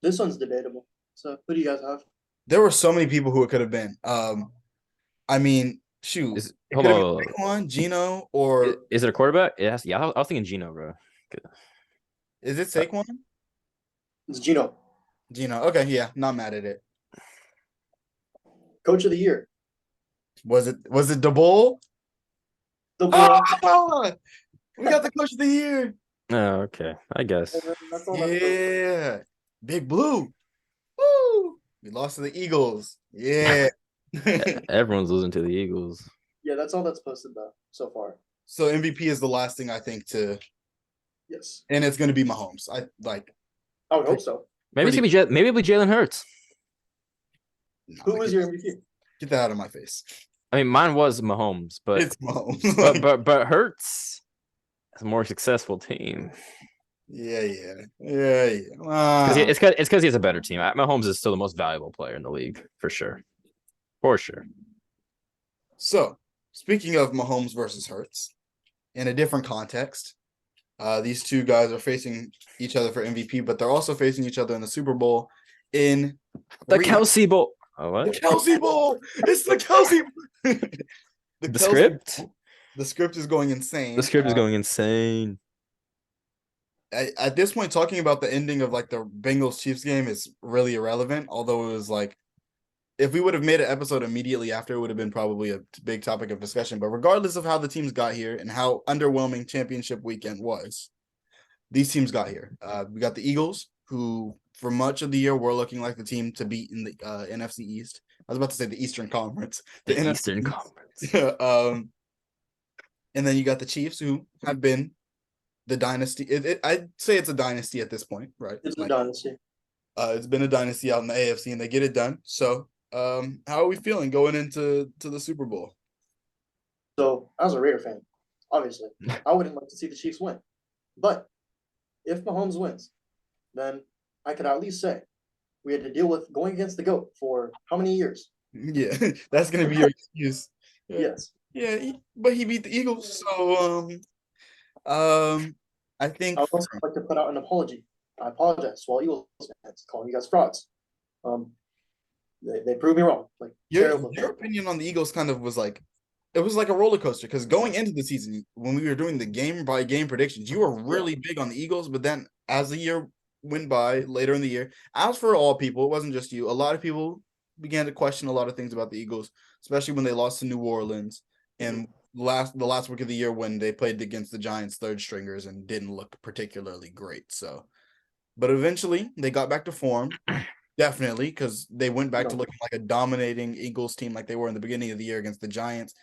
This one's debatable. So who do you guys have? There were so many people who it could have been. I mean, shoot. Hold on. Saquon, Geno, or is it a quarterback? Yeah, I was thinking Geno, bro. Good. Is it Saquon? It's Geno. Geno. Okay, yeah, not mad at it. Coach of the year. Was it DeBull? The we got the coach of the year. Oh, okay. I guess. Yeah. Big Blue. Woo! We lost to the Eagles. Yeah. Everyone's losing to the Eagles. Yeah, that's all that's posted though so far. So MVP is the last thing I think to. Yes. And it's going to be Mahomes. I would hope so. Maybe it'll be Jalen Hurts. No, Who was your MVP? Get that out of my face. I mean, mine was Mahomes, but it's Mahomes. but Hurts is a more successful team. Yeah. It's because he has a better team. Mahomes is still the most valuable player in the league for sure. For sure. So, speaking of Mahomes versus Hurts, in a different context, these two guys are facing each other for MVP, but they're also facing each other in the Super Bowl in the Kelsey Bowl. Oh, what? The Kelsey Bowl. It's the Kelsey. the script. The script is going insane. The script is going insane. At this point, talking about the ending of like the Bengals Chiefs game is really irrelevant. Although it was like, if we would have made an episode immediately after, it would have been probably a big topic of discussion. But regardless of how the teams got here and how underwhelming championship weekend was, these teams got here. We got the Eagles, who for much of the year were looking like the team to beat in the NFC East. I was about to say the Eastern Conference. The Eastern Conference. And then you got the Chiefs, who have been the dynasty. I'd say it's a dynasty at this point, right? It's a dynasty. It's been a dynasty out in the AFC, and they get it done. So, how are we feeling going into the Super Bowl? So, as a Raider fan, obviously, I wouldn't like to see the Chiefs win. But if Mahomes wins, then I could at least say we had to deal with going against the GOAT for how many years? Yeah, that's going to be your excuse. Yes. Yeah, but he beat the Eagles, so I think I would also like to put out an apology. I apologize to all Eagles fans calling you guys frauds. They proved me wrong. Like your opinion on the Eagles kind of was like, it was like a roller coaster, because going into the season, when we were doing the game by game predictions, you were really big on the Eagles, but then as the year went by later in the year, as for all people, it wasn't just you, a lot of people began to question a lot of things about the Eagles, especially when they lost to New Orleans and the last week of the year when they played against the Giants third stringers and didn't look particularly great. So, but eventually they got back to form, definitely, because they went back to looking like a dominating Eagles team like they were in the beginning of the year against the Giants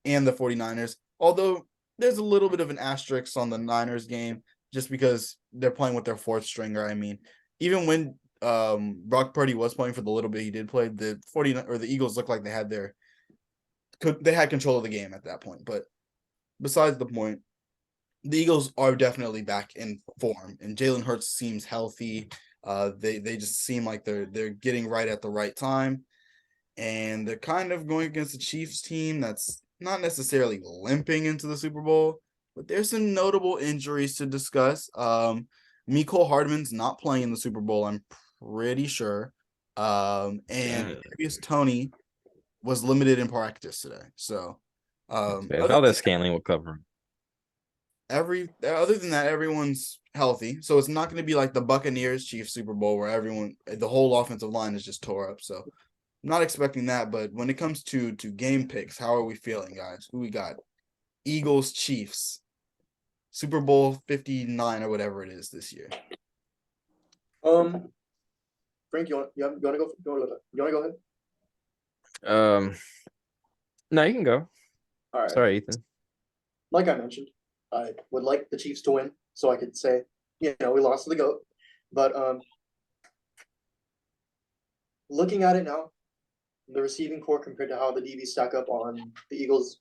and the 49ers. Although there's a little bit of an asterisk on the Niners game just because they're playing with their fourth stringer. I mean, even when Brock Purdy was playing for the little bit he did play, the Eagles looked like they had control of the game at that point. But besides the point, the Eagles are definitely back in form, and Jalen Hurts seems healthy. They just seem like they're getting right at the right time, and they're kind of going against the Chiefs team that's not necessarily limping into the Super Bowl, but there's some notable injuries to discuss. Mecole Hardman's not playing in the Super Bowl, I'm pretty sure. And Kadarius Toney was limited in practice today. So Valdez Scantling will cover him. Other than that, everyone's healthy. So it's not going to be like the Buccaneers Chiefs Super Bowl where the whole offensive line is just tore up. So not expecting that, but when it comes to game picks, how are we feeling, guys? Who we got? Eagles, Chiefs, Super Bowl 59 or whatever it is this year. Frank, you want to go ahead? No, you can go. All right. Sorry, Ethan. Like I mentioned, I would like the Chiefs to win, so I could say, we lost to the GOAT. But looking at it now, the receiving core compared to how the DBs stack up on the Eagles'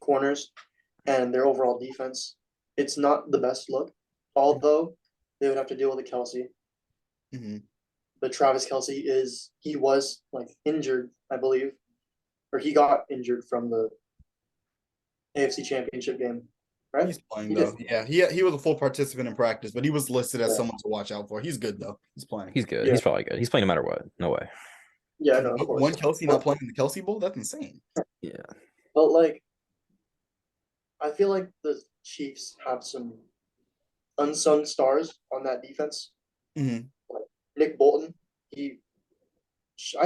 corners and their overall defense, it's not the best look. Although they would have to deal with a Kelce. Mm-hmm. But Travis Kelce was injured, I believe, or he got injured from the AFC Championship game, right? He's playing though. Yeah, he was a full participant in practice, but he was listed as someone to watch out for. He's good though. He's playing. He's good. Yeah. He's probably good. He's playing no matter what. No way. Yeah, no, of course. One Kelce not playing in the Kelce Bowl? That's insane. Yeah. But I feel like the Chiefs have some unsung stars on that defense. Mm-hmm. Nick Bolton, I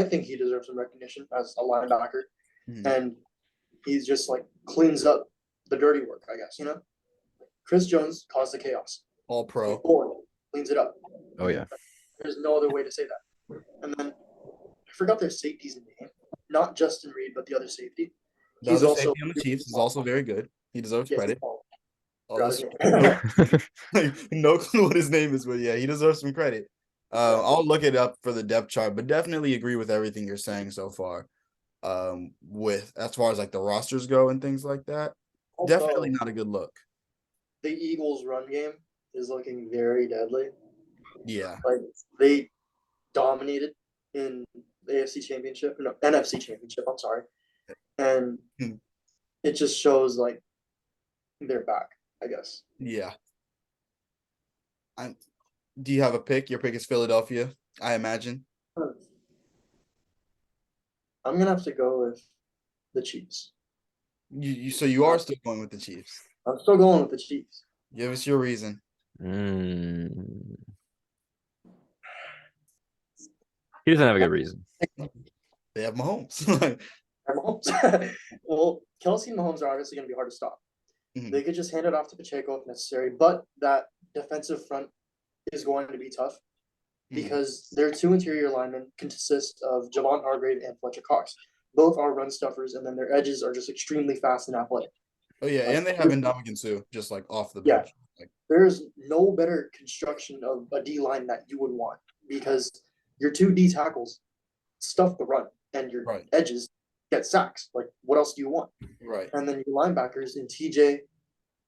think he deserves some recognition as a linebacker, and he's just cleans up the dirty work, I guess. Chris Jones caused the chaos. All pro. Bolton cleans it up. Oh yeah. There's no other way to say that. And then I forgot their safeties in the game. Not Justin Reed, but the other safety. The other safety on the Chiefs is also very good. He deserves credit. No clue what his name is, but yeah, he deserves some credit. I'll look it up for the depth chart, but definitely agree with everything you're saying so far. With as far as the rosters go and things like that, definitely not a good look. The Eagles' run game is looking very deadly. Yeah, they dominated in the NFC Championship. I'm sorry, and it just shows they're back, I guess. Yeah. Do you have a pick? Your pick is Philadelphia, I imagine. I'm gonna have to go with the Chiefs. So you are still going with the Chiefs? I'm still going with the Chiefs. Give us your reason. He doesn't have a good reason. They have Mahomes. Well, Kelce and Mahomes are obviously going to be hard to stop. Mm-hmm. They could just hand it off to Pacheco if necessary, but that defensive front is going to be tough because their two interior linemen consist of Javon Hargrave and Fletcher Cox. Both are run stuffers, and then their edges are just extremely fast and athletic. Oh, yeah, and they have Ndamukong Suh just off the bench. There's no better construction of a D-line that you would want because your two D tackles stuff the run, and your edges get sacks. What else do you want? Right. And then your linebackers in TJ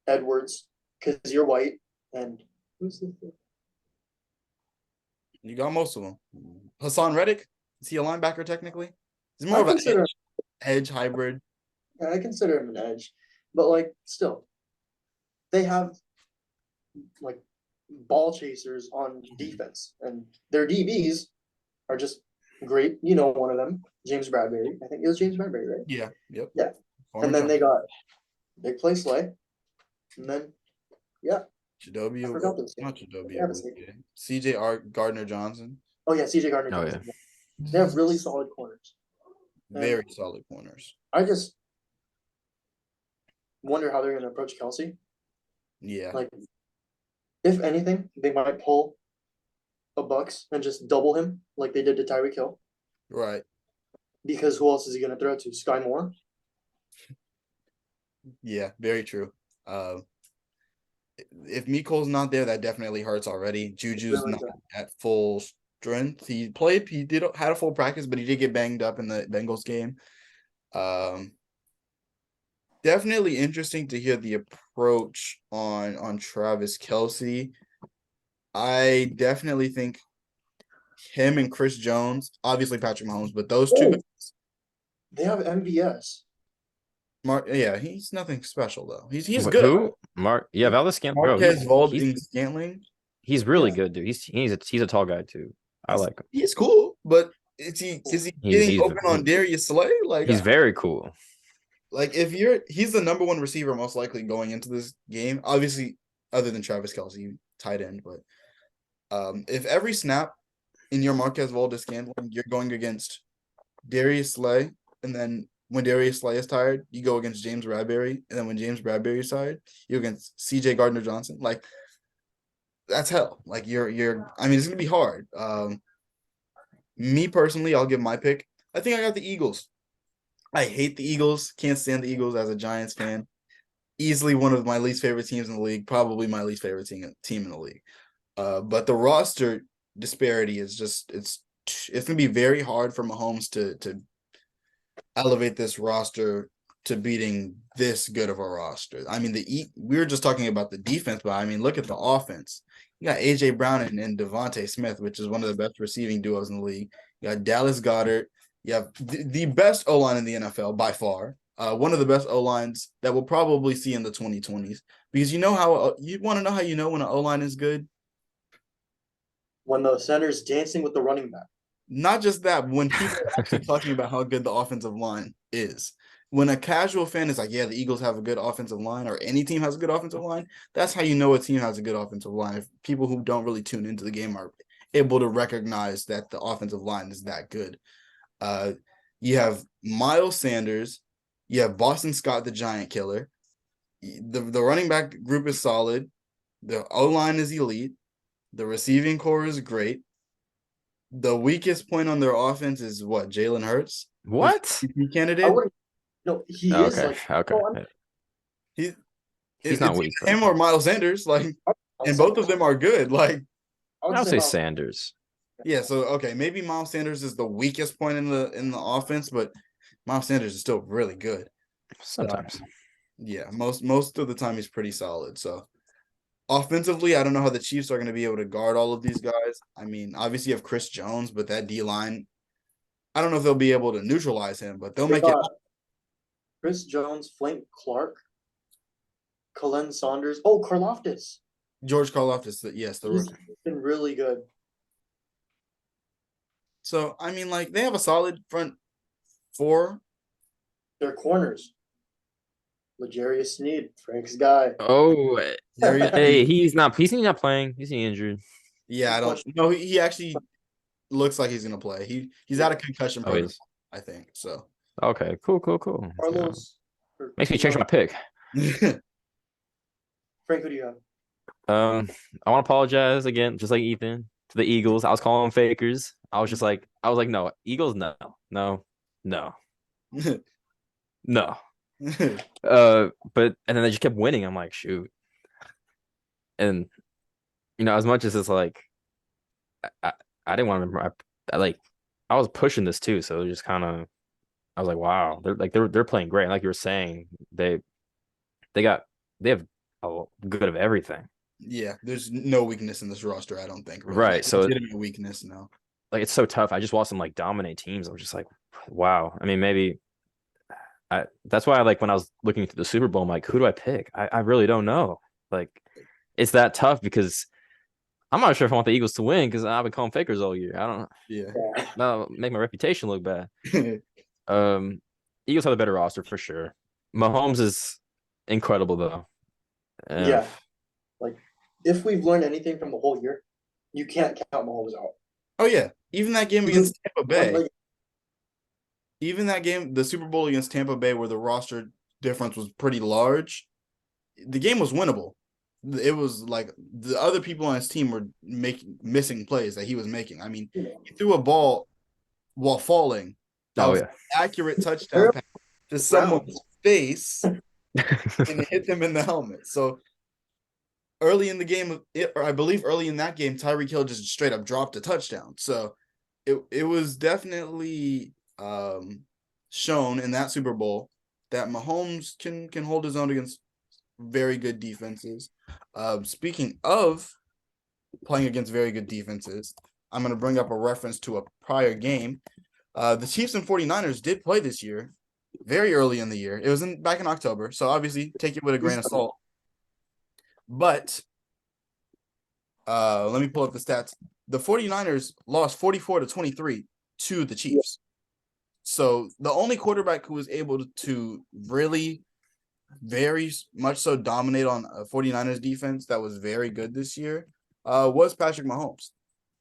Edwards, Kazir White, and who's the third? You got most of them. Hassan Reddick, is he a linebacker technically? He's more of an edge hybrid. Yeah, I consider him an edge, but still, they have ball chasers on defense, and their DBs are just great. One of them, James Bradbury. I think it was James Bradbury, right? Yeah. Yep. Yeah. And then they got Big Play Slay. And then, Chidobe. Not Chidobe. CJ Gardner-Johnson. Oh, yeah. CJ Gardner-Johnson. Yeah. They have really solid corners. Very solid corners. I just wonder how they're going to approach Kelce. Yeah. If anything, they might pull a Bucks and just double him like they did to Tyreek Hill. Right. Because who else is he going to throw to? Sky Moore? Yeah, very true. If Mecole's not there, that definitely hurts already. Juju's not at full strength. He had a full practice, but he did get banged up in the Bengals game. Definitely interesting to hear the approach on Travis Kelce. I definitely think him and Chris Jones, obviously Patrick Mahomes, but those two guys, they have MVS. He's nothing special though. He's good. Who? Valdes-Scantling. Scantling. He's really good, dude. He's a tall guy too. I like him. He's cool, but is he getting open on Darius Slay? He's very cool. He's the number one receiver most likely going into this game. Obviously, other than Travis Kelce, tight end, but if every snap in your Marquez Valdes-Scantling, you're going against Darius Slay, and then when Darius Slay is tired, you go against James Bradberry, and then when James Bradberry is tired, you go against CJ Gardner-Johnson. Like, that's hell. Like, I mean, it's gonna be hard. Me personally, I'll give my pick. I think I got the Eagles. I hate the Eagles. Can't stand the Eagles as a Giants fan. Easily one of my least favorite teams in the league. Probably my least favorite team in the league. But the roster disparity is just it's gonna be very hard for Mahomes to elevate this roster to beating this good of a roster. I mean, we were just talking about the defense, but I mean, look at the offense. You got AJ Brown and Devontae Smith, which is one of the best receiving duos in the league. You got Dallas Goedert. You have the best O-line in the NFL by far. One of the best O-lines that we'll probably see in the 2020s. Because you want to know how you know when an O-line is good? When the center's dancing with the running back. Not just that, when people are actually talking about how good the offensive line is. When a casual fan is like, yeah, the Eagles have a good offensive line, or any team has a good offensive line, that's how you know a team has a good offensive line. If people who don't really tune into the game are able to recognize that the offensive line is that good. You have Miles Sanders, you have Boston Scott, the giant killer. The running back group is solid. The O-line is elite. The receiving core is great. The weakest point on their offense is what? Jalen Hurts? What? Candidate? No, he is like okay. He's not weak. Him or Miles Sanders, like, and both of them are good. Like, I'll say Sanders. Yeah, so okay, maybe Miles Sanders is the weakest point in the offense, but Miles Sanders is still really good. Sometimes. Yeah, most of the time he's pretty solid. So offensively, I don't know how the Chiefs are going to be able to guard all of these guys. I mean, obviously you have Chris Jones, but that D-line, I don't know if they'll be able to neutralize him, but they'll make it. Chris Jones, Frank Clark, Kalen Saunders. Oh, Karlaftis. George Karlaftis, yes, the rookie. He's been really good. So, I mean, like, they have a solid front four. Their corners. L'Jarius Sneed, Frank's guy. Oh, hey, he's not playing. He's injured. Yeah, I don't know. He actually looks like he's gonna play. He's out of concussion protocol, I think. So okay, cool. Carlos makes me change my pick. Frank, who do you have? I want to apologize again, just like Ethan, to the Eagles. I was calling them fakers. I was like, no, Eagles, no. But and then they just kept winning. I'm like, shoot. And as much as it's like, I didn't want to. I was pushing this too, so it just kind of, I was like, wow, they're playing great. And like you were saying, they have a good of everything. Yeah, there's no weakness in this roster, I don't think. Really. Right, so legitimate weakness now. Like, it's so tough. I just watched them dominate teams. I'm just like, wow. I mean, maybe that's why when I was looking through the Super Bowl, I'm like, who do I pick? I really don't know. Like, it's that tough because I'm not sure if I want the Eagles to win because I've been calling fakers all year. I don't know. Yeah. That'll make my reputation look bad. Eagles have a better roster for sure. Mahomes is incredible though. Yeah. Like, if we've learned anything from the whole year, you can't count Mahomes out. Oh yeah. Even that game against Tampa Bay. Even that game, the Super Bowl against Tampa Bay, where the roster difference was pretty large, the game was winnable. It was like the other people on his team were missing plays that he was making. I mean, he threw a ball while falling. That was an accurate touchdown pass to someone's face and it hit them in the helmet. So early in the game, or I believe early in that game, Tyreek Hill just straight up dropped a touchdown. So it was definitely shown in that Super Bowl that Mahomes can hold his own against very good defenses. Speaking of playing against very good defenses, I'm going to bring up a reference to a prior game. The Chiefs and 49ers did play this year, very early in the year. It was back in October, so obviously take it with a grain of salt. But let me pull up the stats. The 49ers lost 44-23 to the Chiefs. So the only quarterback who was able to really very much so dominate on a 49ers defense that was very good this year was Patrick Mahomes.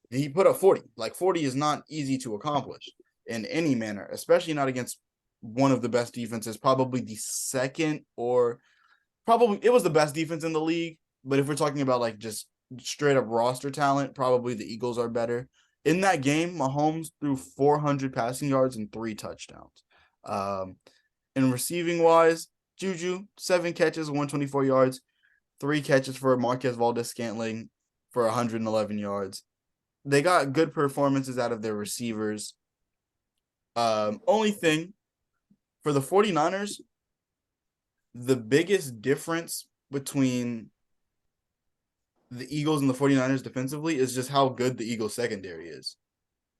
He put up 40. Like, 40 is not easy to accomplish. in any manner, especially not against one of the best defenses, probably the second or probably it was the best defense in the league. But if we're talking about like just straight up roster talent, probably the Eagles are better. In that game, Mahomes threw 400 passing yards and 3 touchdowns. And receiving wise, Juju, 7 catches, 124 yards, 3 catches for Marquez Valdes-Scantling for 111 yards. They got good performances out of their receivers. Only thing for the 49ers, the biggest difference between the Eagles and the 49ers defensively is just how good the Eagles secondary is.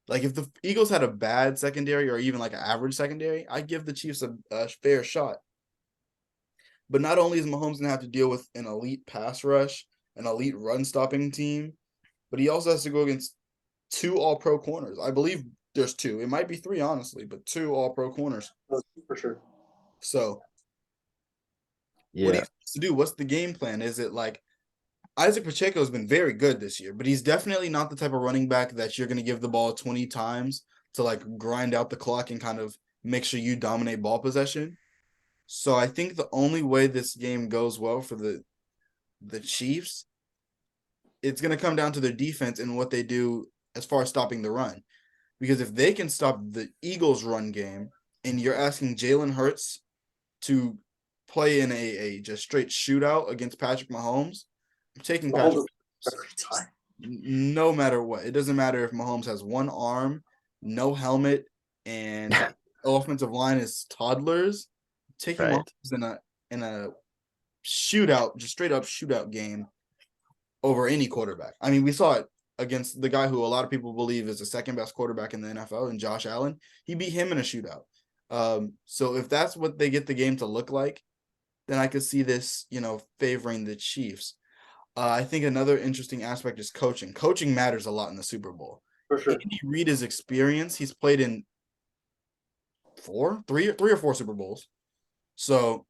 Like if the Eagles had a bad secondary or even like an average secondary, I give the Chiefs a fair shot. But not only is Mahomes gonna have to deal with an elite pass rush, an elite run stopping team, but he also has to go against 2 all-pro corners. I believe there's 2. It might be 3, honestly, but 2 all-pro corners. For sure. So yeah. What are you supposed to do? What's the game plan? Is it like Isaac Pacheco has been very good this year, but he's definitely not the type of running back that you're going to give the ball 20 times to like grind out the clock and kind of make sure you dominate ball possession. So I think the only way this game goes well for the Chiefs, it's going to come down to their defense and what they do as far as stopping the run. Because if they can stop the Eagles' run game and you're asking Jalen Hurts to play in a just straight shootout against Patrick Mahomes, I'm taking Patrick every time. No matter what. It doesn't matter if Mahomes has one arm, no helmet, and offensive line is toddlers. I'm taking Mahomes in a shootout, just straight up shootout game over any quarterback. I mean, we saw it against the guy who a lot of people believe is the second best quarterback in the NFL, and Josh Allen. He beat him in a shootout. So if that's what they get the game to look like, then I could see this, favoring the Chiefs. I think another interesting aspect is coaching. Coaching matters a lot in the Super Bowl. For sure. Andy Reid is experience. He's played in three or four Super Bowls. So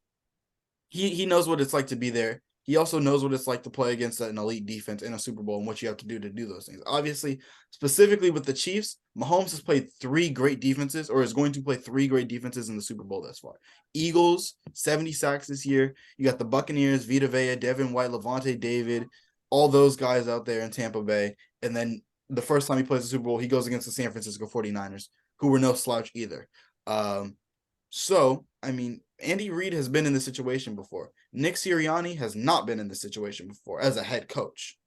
he knows what it's like to be there. He also knows what it's like to play against an elite defense in a Super Bowl and what you have to do those things. Obviously, specifically with the Chiefs, Mahomes has played 3 great defenses or is going to play 3 great defenses in the Super Bowl thus far. Eagles, 70 sacks this year. You got the Buccaneers, Vita Vea, Devin White, Levante David, all those guys out there in Tampa Bay. And then the first time he plays the Super Bowl, he goes against the San Francisco 49ers, who were no slouch either. So, I mean, Andy Reid has been in this situation before. Nick Sirianni has not been in this situation before as a head coach.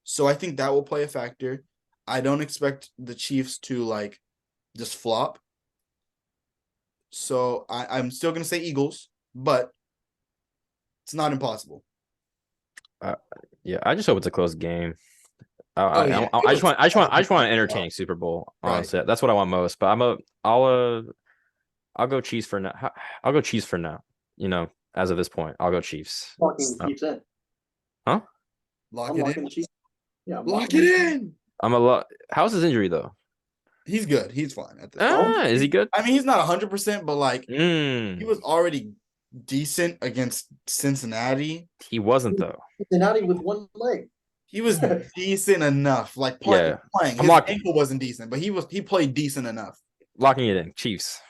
So I think that will play a factor. I don't expect the Chiefs to just flop. So I'm still going to say Eagles, but it's not impossible. Yeah, I just hope it's a close game. I just want an entertaining Super Bowl. Honestly, right. That's what I want most. But I'll go Chiefs for now. I'll go Chiefs for now. As of this point, I'll go Chiefs. Locking the Chiefs in. Huh? Lock it in. Yeah, lock it in. How's his injury though? He's good. He's fine at this point. Is he good? I mean, he's not 100%, but he was already decent against Cincinnati. He wasn't though. Cincinnati with one leg. He was decent enough. Playing. His ankle wasn't decent, but he played decent enough. Locking it in, Chiefs.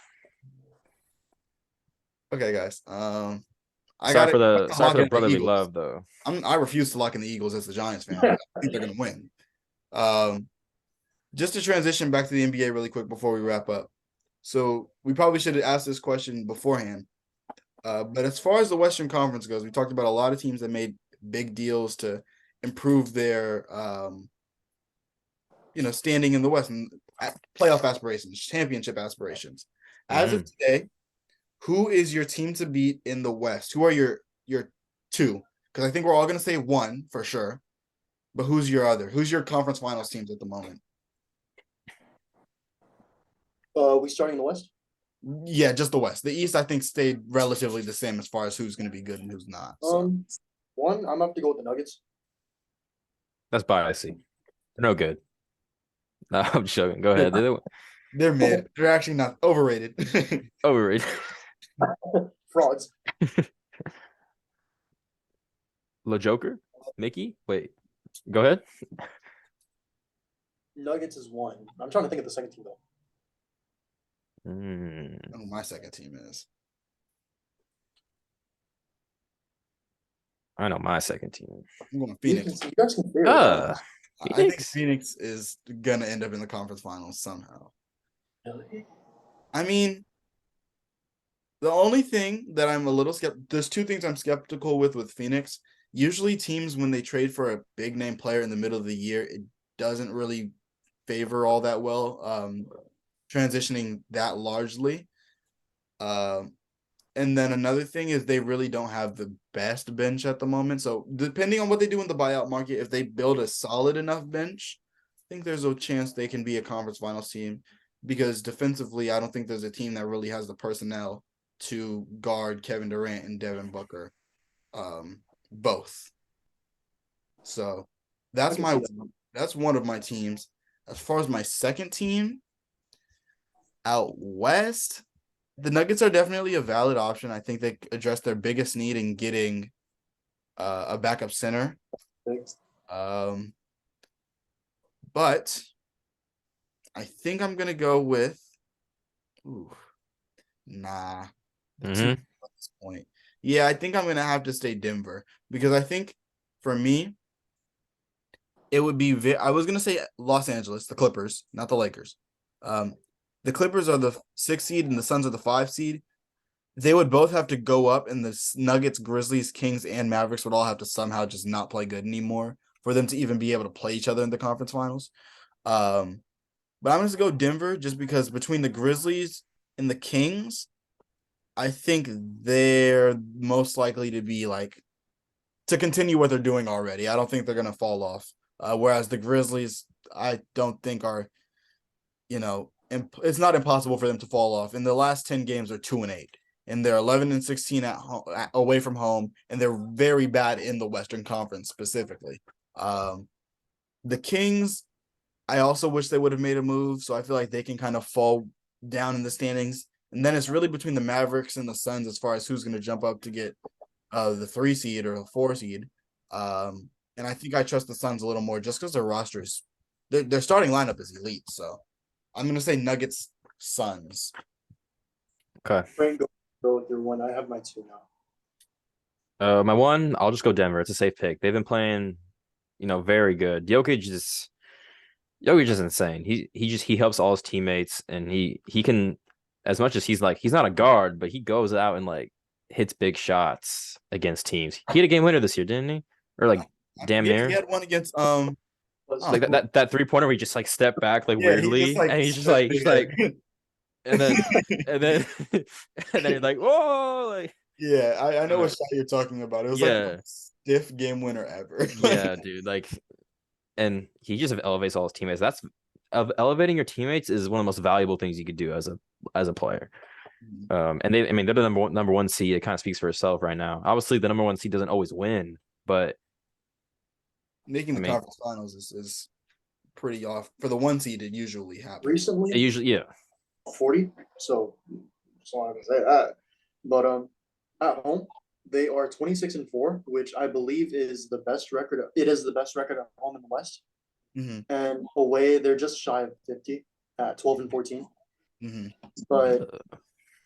Okay, guys. Sorry for the brotherly love, though. I refuse to lock in the Eagles as a Giants fan. I think they're gonna win. Just to transition back to the NBA really quick before we wrap up. So we probably should have asked this question beforehand. But as far as the Western Conference goes, we talked about a lot of teams that made big deals to improve their standing in the West and playoff aspirations, championship aspirations. As of today, who is your team to beat in the West? Who are your 2? Because I think we're all going to say 1 for sure. But who's your other? Who's your conference finals teams at the moment? We starting in the West? Yeah, just the West. The East, I think, stayed relatively the same as far as who's going to be good and who's not. So. 1, I'm going to have to go with the Nuggets. That's biasy. They're no good. No, I'm joking. Go ahead. They're mid. They're actually not overrated. Overrated. Frauds. La Joker? Mickey? Wait. Go ahead. Nuggets is 1. I'm trying to think of the second team though. who my second team is. I know my second team. I'm going Phoenix. I think Phoenix is gonna end up in the conference finals somehow. Really? I mean, the only thing that I'm a little skeptical. There's two things I'm skeptical with Phoenix. Usually, teams when they trade for a big name player in the middle of the year, it doesn't really favor all that well. Transitioning that largely. And then another thing is they really don't have the best bench at the moment. So depending on what they do in the buyout market, if they build a solid enough bench, I think there's a chance they can be a conference finals team. Because defensively, I don't think there's a team that really has the personnel to guard Kevin Durant and Devin Booker, both. So that's one of my teams. As far as my second team, out west, the Nuggets are definitely a valid option. I think they address their biggest need in getting a backup center. But I think I'm gonna go with. Nah. At this point, yeah, I think I'm gonna have to stay Denver because I think for me, it would be. I was gonna say Los Angeles, the Clippers, not the Lakers. The Clippers are the 6 seed and the Suns are the 5 seed. They would both have to go up, and the Nuggets, Grizzlies, Kings, and Mavericks would all have to somehow just not play good anymore for them to even be able to play each other in the conference finals. But I'm going to go Denver just because between the Grizzlies and the Kings, I think they're most likely to be to continue what they're doing already. I don't think they're going to fall off. Whereas the Grizzlies, I don't think are, it's not impossible for them to fall off. In the last 10 games, they're 2-8, and they're 11-16 at home, away from home, and they're very bad in the Western Conference specifically. The Kings, I also wish they would have made a move, so I feel like they can kind of fall down in the standings. And then it's really between the Mavericks and the Suns as far as who's going to jump up to get the 3 seed or the 4 seed. And I think I trust the Suns a little more just because their rosters, their starting lineup is elite. So I'm going to say Nuggets, Suns. Okay. Frank, go with your one. I have my 2 now. My 1, I'll just go Denver. It's a safe pick. They've been playing, very good. Jokic is insane. He helps all his teammates, and he can, as much as he's not a guard, but he goes out and hits big shots against teams. He had a game winner this year, didn't he? Or damn near. He had one against that 3-pointer where he just stepped back weirdly, and he's just like and then and then and then you're like, whoa, yeah, I know what shot you're talking about. It was the stiff game winner ever. Yeah, dude, and he just elevates all his teammates. Elevating your teammates is one of the most valuable things you could do as a player. And they're the number one seed. It kind of speaks for itself right now. Obviously, the number 1 seed doesn't always win, but making the conference finals is pretty off. For the 1 seed, it usually happens. Recently, 40. So I'm gonna say that. But at home, they are 26-4, which I believe is the best record. It is the best record at home in the West. And away, they're just shy of 50 at 12-14. But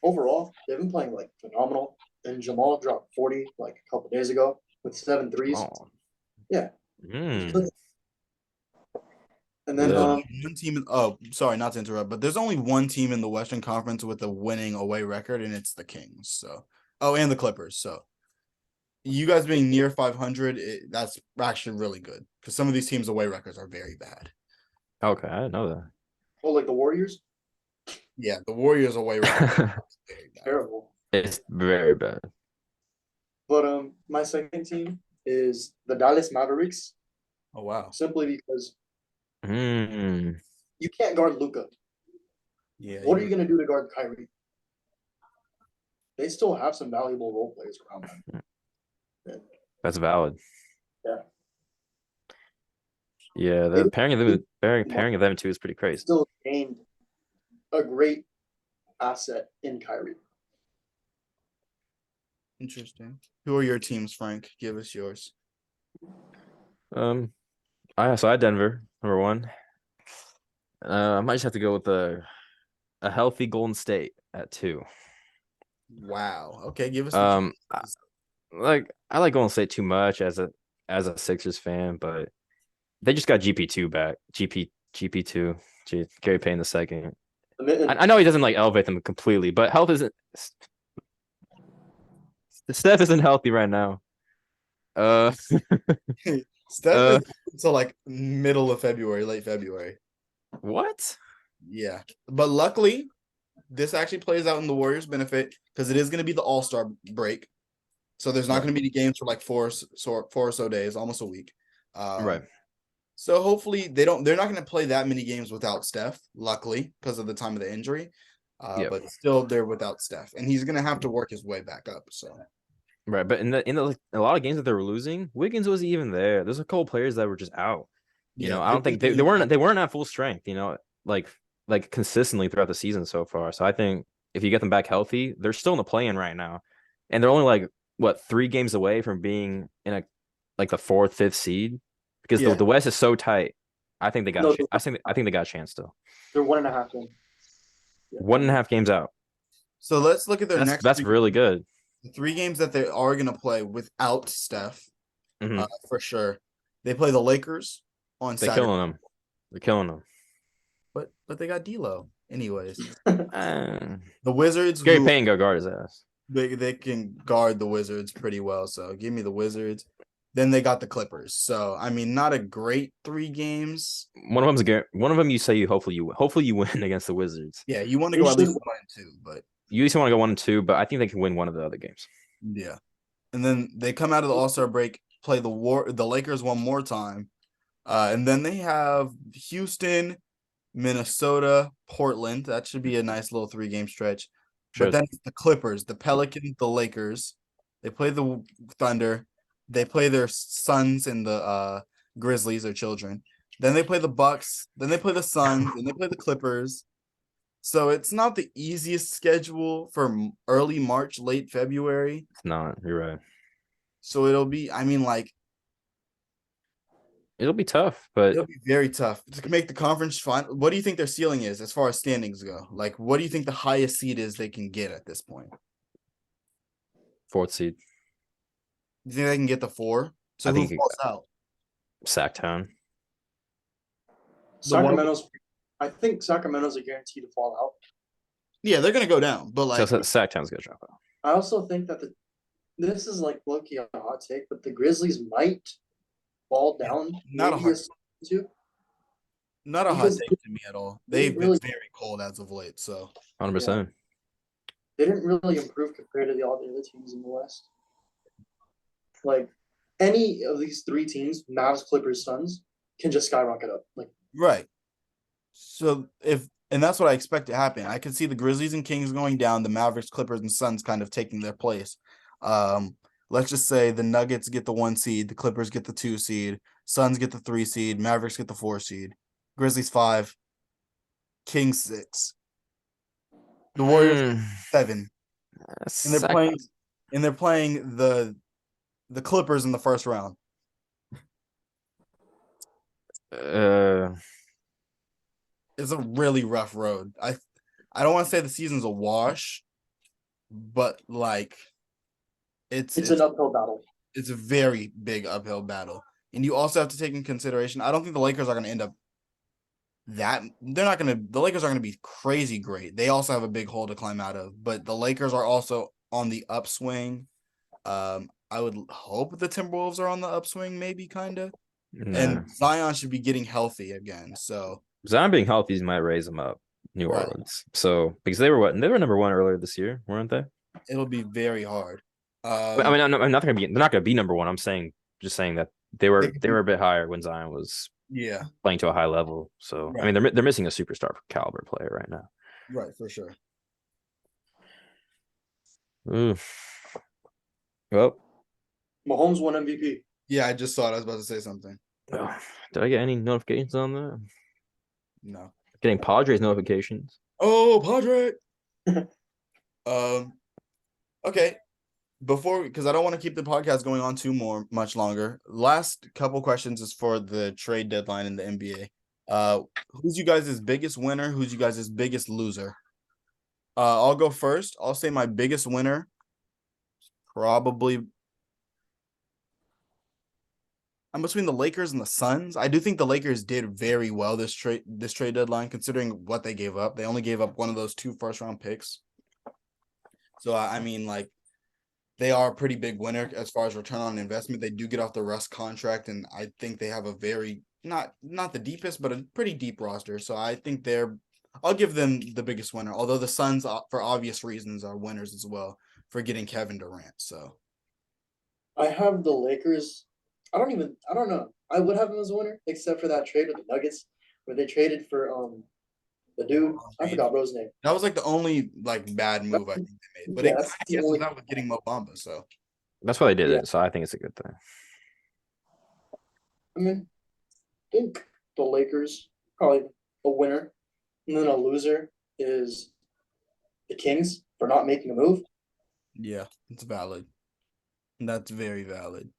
overall, they've been playing phenomenal. And Jamal dropped 40 a couple days ago with 7 threes. Yeah. And then one team. Oh, sorry, not to interrupt, but there's only one team in the Western Conference with a winning away record, and it's the Kings. So, and the Clippers. So, you guys being near 500, that's actually really good because some of these teams' away records are very bad. Okay, I didn't know that. Oh, the Warriors? Yeah, the Warriors' away record is very bad. Terrible. It's very bad. But my second team is the Dallas Mavericks. Oh wow! Simply because you can't guard Luka. Yeah. What are you gonna do to guard Kyrie? They still have some valuable role players around them. That's valid. Yeah. Yeah, the pairing of them two is pretty crazy. Still gained a great asset in Kyrie. Interesting. Who are your teams, Frank? Give us yours. I had Denver, number 1. I might just have to go with a healthy Golden State at 2. Wow. Okay, give us. I like Golden State too much as a Sixers fan, but they just got GP2 back. GP2. Gary Payne the second. I know he doesn't like elevate them completely, but health isn't. Steph isn't healthy right now. Steph is until like middle of February, late February. What? Yeah, but luckily, this actually plays out in the Warriors' benefit because it is going to be the All-Star break, so there's not going to be any games for like four or so days, almost a week. Right. So hopefully they're not going to play that many games without Steph. Luckily, because of the time of the injury, but still they're without Steph, and he's going to have to work his way back up. So. Right, but in the a lot of games that they were losing, Wiggins wasn't even there. There's a couple players that were just out. You know, I don't think they weren't at full strength. You know, like consistently throughout the season so far. So I think if you get them back healthy, they're still in the play-in right now, and they're only like 3 games away from being in a like the 4th, 5th seed because the West is so tight. I think they got. I think they got a chance still. They're 1.5 games. 1.5 games out. So let's look at their next. That's really good. The 3 games that they are going to play without Steph, for sure. They play the Lakers on Saturday. They're killing them. But they got D'Lo, anyways. The Wizards. Gary Payne go guard his ass. They can guard the Wizards pretty well. So give me the Wizards. Then they got the Clippers. So I mean, not a great 3 games. One of them you say hopefully you win against the Wizards. Yeah, you want to go at least 1-2, but. You used to want to go 1-2, but I think they can win one of the other games. Yeah, and then they come out of the All-Star break, play the Lakers one more time, and then they have Houston, Minnesota, Portland. That should be a nice little 3-game stretch. Sure. But then the Clippers, the Pelicans, the Lakers. They play the Thunder. They play their sons and the Grizzlies, their children. Then they play the Bucks. Then they play the Suns. Then they play the Clippers. So it's not the easiest schedule for early March, late February. It's not. You're right. So it'll be, it'll be tough, but it'll be very tough to make the conference fun. What do you think their ceiling is as far as standings go? Like, what do you think the highest seed is they can get at this point? 4th seed. You think they can get the 4? So who falls out? Sacktown. I think Sacramento's a guarantee to fall out. Yeah, they're gonna go down, but like Sacktown's gonna drop out. I also think that this is like low-key a hot take, but the Grizzlies might fall down. Not a hot take. Not a hot take to me at all. They've been very cold as of late, so 100%. They didn't really improve compared to all the other teams in the West. Like any of these 3 teams, Mavs, Clippers, Suns, can just skyrocket up. Like right. So and that's what I expect to happen. I could see the Grizzlies and Kings going down, the Mavericks, Clippers, and Suns kind of taking their place. Let's just say the Nuggets get the 1 seed, the Clippers get the 2 seed, Suns get the 3 seed, Mavericks get the 4 seed, Grizzlies 5, Kings 6, the Warriors 7, and they're playing the Clippers in the first round. It's a really rough road. I don't want to say the season's a wash, but like it's an uphill battle. It's a very big uphill battle. And you also have to take in consideration, I don't think the Lakers are going to end up the Lakers are going to be crazy great. They also have a big hole to climb out of, but the Lakers are also on the upswing. I would hope the Timberwolves are on the upswing, maybe kind of. Nah. And Zion should be getting healthy again. So Zion being healthy might raise them up, New Orleans. So because they were number 1 earlier this year, weren't they? It'll be very hard. But, I mean, I'm not going to be. They're not going to be number 1. I'm just saying that they were a bit higher when Zion was playing to a high level. So I mean, they're missing a superstar caliber player right now. Right, for sure. Well, Mahomes won MVP. Yeah, I just saw it. I was about to say something. Did I get any notifications on that? No. Getting Padres notifications. Oh, Padre. Okay. Because I don't want to keep the podcast going on much longer. Last couple questions is for the trade deadline in the NBA. Who's you guys' biggest winner? Who's you guys' biggest loser I'll go first. I'll say my biggest winner, probably. I'm between the Lakers and the Suns. I do think the Lakers did very well this trade deadline, considering what they gave up. They only gave up one of those 2 first-round picks. So I mean, like, they are a pretty big winner as far as return on investment. They do get off the Russ contract, and I think they have a very not the deepest, but a pretty deep roster. So I think I'll give them the biggest winner. Although the Suns, for obvious reasons, are winners as well for getting Kevin Durant. So I have the Lakers. I don't know. I would have them as a winner, except for that trade with the Nuggets, where they traded for the dude. I forgot bro's name. That was like the only like bad move I think they made. But it guesses out with getting Mo Bamba, so that's why they did it. So I think it's a good thing. I mean, I think the Lakers probably a winner, and then a loser is the Kings for not making a move. Yeah, it's valid. That's very valid.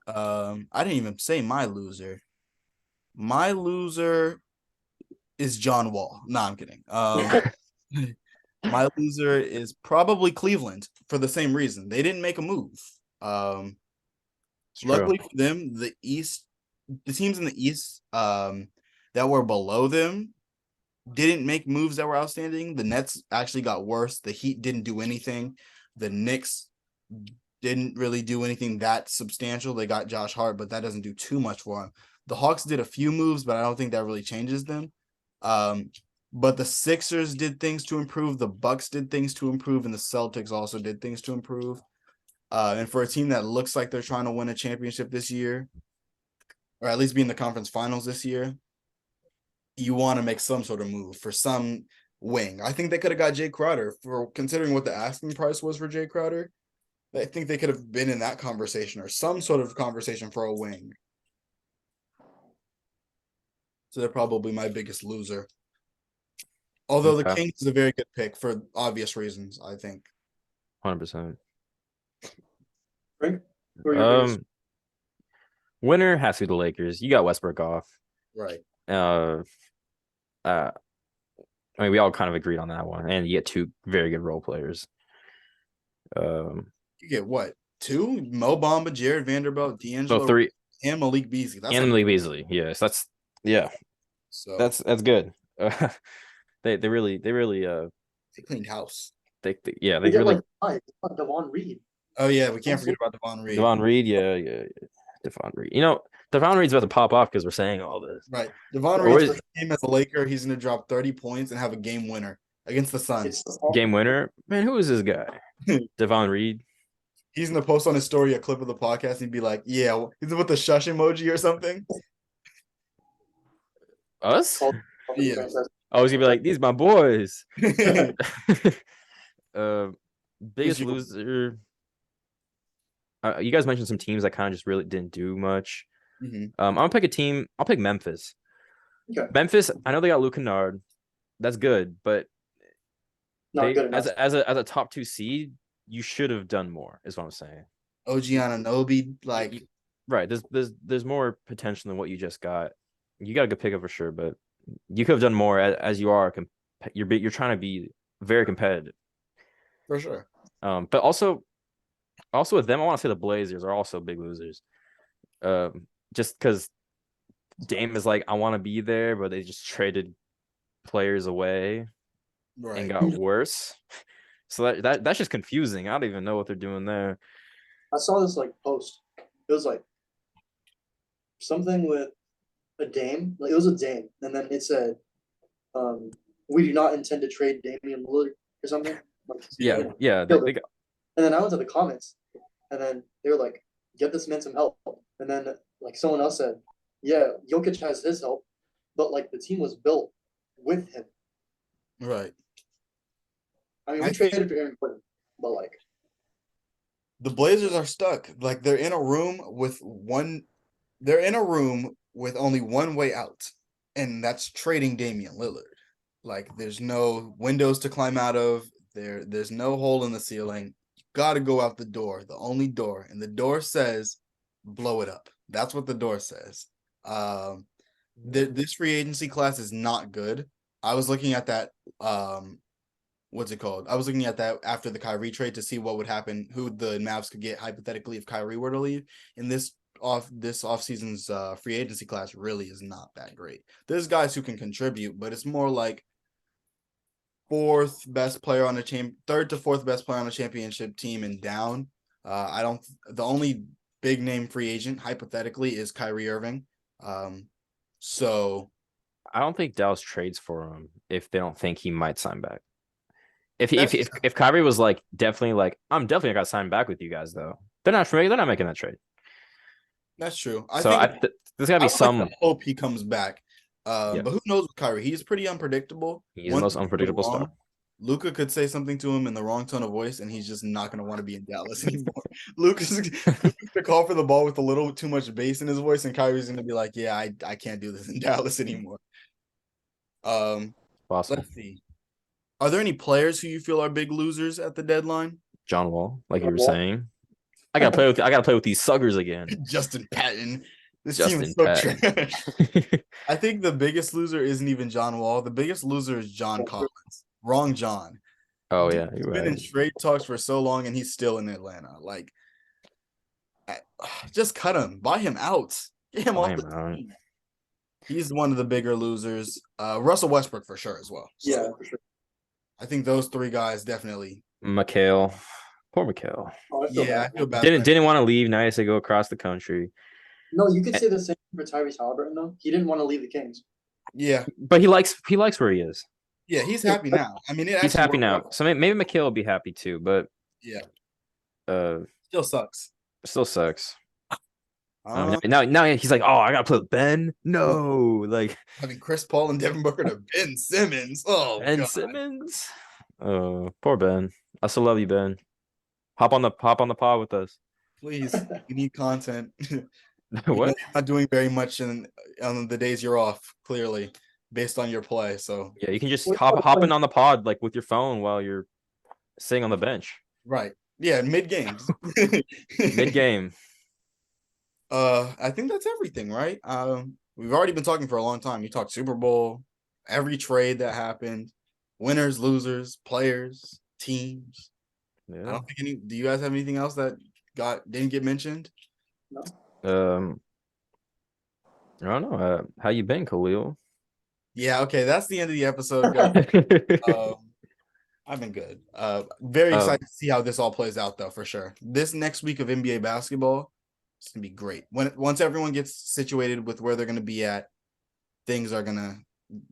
I didn't even say my loser. My loser is John Wall. No, I'm kidding. My loser is probably Cleveland for the same reason. They didn't make a move. Luckily for them, the teams in the East that were below them didn't make moves that were outstanding. The Nets actually got worse. The Heat didn't do anything. The Knicks didn't really do anything that substantial. They got Josh Hart, but that doesn't do too much for him. The Hawks did a few moves, but I don't think that really changes them. But the Sixers did things to improve. The Bucks did things to improve, and the Celtics also did things to improve. And for a team that looks like they're trying to win a championship this year, or at least be in the conference finals this year, you want to make some sort of move for some wing. I think they could have got Jay Crowder for considering what the asking price was for Jay Crowder. I think they could have been in that conversation or some sort of conversation for a wing. So they're probably my biggest loser. Although the Kings is a very good pick for obvious reasons, I think. 100%. Winner has to be the Lakers. You got Westbrook off. Right. I mean, we all kind of agreed on that one. And you get 2 very good role players. You get what? 2? Mo Bamba, Jared Vanderbilt, D'Angelo, 3, and Malik Beasley. That's Malik Beasley. Yes, that's So that's good. They really they cleaned house. They really like Devon Reed. Oh yeah, we can't forget about Devon Reed. Devon Reed, yeah. Devon Reed. You know, Devon Reed's about to pop off because we're saying all this. Right. Devon Reed's first game as a Laker, he's gonna drop 30 points and have a game winner against the Suns. Game winner? Man, who is this guy? Devon Reed. He's gonna post on his story a clip of the podcast and be like, yeah, is it with the shush emoji or something? Us? Yeah. I was gonna be like, these my boys. Biggest loser. You guys mentioned some teams that kind of just really didn't do much. Mm-hmm. I'm gonna pick a team. I'll pick Memphis. Okay. Memphis. I know they got Luke Kennard. That's good, but as a top 2 seed, you should have done more. Is what I'm saying. OG Anunoby, like right. There's more potential than what you just got. You got a good pickup for sure, but you could have done more as you are. You're trying to be very competitive. For sure. But also with them, I want to say the Blazers are also big losers. Just because Dame is like, I want to be there, but they just traded players away and got worse. So that's just confusing. I don't even know what they're doing there. I saw this like post. It was like something with a Dame. Like it was a Dame, and then it said, "We do not intend to trade Damian Lillard" or something. Like, yeah. And then I went to the comments, and then they were like, "Get this man some help." And then like someone else said, "Yeah, Jokic has his help, but like the team was built with him." Right. I mean, we traded for Aaron Gordon, but like the Blazers are stuck. Like they're in a room with only one way out, and that's trading Damian Lillard. Like there's no windows to climb out of. There's no hole in the ceiling. You got to go out the door, the only door, and the door says, "Blow it up." That's what the door says. This free agency class is not good. I was looking at that what's it called? I was looking at that after the Kyrie trade to see what would happen, who the Mavs could get hypothetically if Kyrie were to leave. In this offseason's free agency class really is not that great. There's guys who can contribute, but it's more like third to fourth best player on a championship team and down. The only big name free agent hypothetically is Kyrie Irving. So I don't think Dallas trades for him if they don't think he might sign back. If Kyrie was like definitely like I'm definitely gonna sign back with you guys though, they're not making that trade. That's true. There's gotta be some. Like hope he comes back. But who knows with Kyrie? He's pretty unpredictable. He's the most unpredictable star. Luka could say something to him in the wrong tone of voice, and he's just not going to want to be in Dallas anymore. Luka's to call for the ball with a little too much bass in his voice, and Kyrie's going to be like, "Yeah, I can't do this in Dallas anymore." Let's see. Are there any players who you feel are big losers at the deadline? John Wall, like you were saying. I gotta play with these suckers again. Justin Patton. This team is so trash. I think the biggest loser isn't even John Wall. The biggest loser is John Collins. Wrong John. Oh yeah, he's been in trade talks for so long, and he's still in Atlanta. Like, just cut him. Buy him out. Get him off the team. He's one of the bigger losers. Russell Westbrook for sure as well. So, yeah, for sure. I think those three guys definitely. Mikal. Poor Mikal. I feel bad. Didn't want to leave. Now he has to go across the country. No, you could say the same for Tyrese Halliburton though. He didn't want to leave the Kings. Yeah, but he likes where he is. Yeah, he's happy now. I mean, he's happy now. So maybe Mikal will be happy too. But still sucks. Still sucks. Now he's like, oh, I gotta play with Ben. No, like having Chris Paul and Devin Booker to Ben Simmons. Oh, Ben Simmons. Oh, poor Ben. I still love you, Ben. Hop on the pod with us, please. We need content. What? You're not doing very much on the days you're off. Clearly, based on your play. So yeah, you can just hop in on the pod like with your phone while you're sitting on the bench. Right. Yeah, mid game. Mid game. I think that's everything, right? We've already been talking for a long time. You talked Super Bowl, every trade that happened, winners, losers, players, teams. Yeah. I don't think do you guys have anything else that didn't get mentioned? No. I don't know. How you been, Khalil? Yeah, okay, that's the end of the episode. I've been good. Very excited to see how this all plays out, though, for sure. This next week of NBA basketball, it's gonna be great. Once everyone gets situated with where they're gonna be at, things are gonna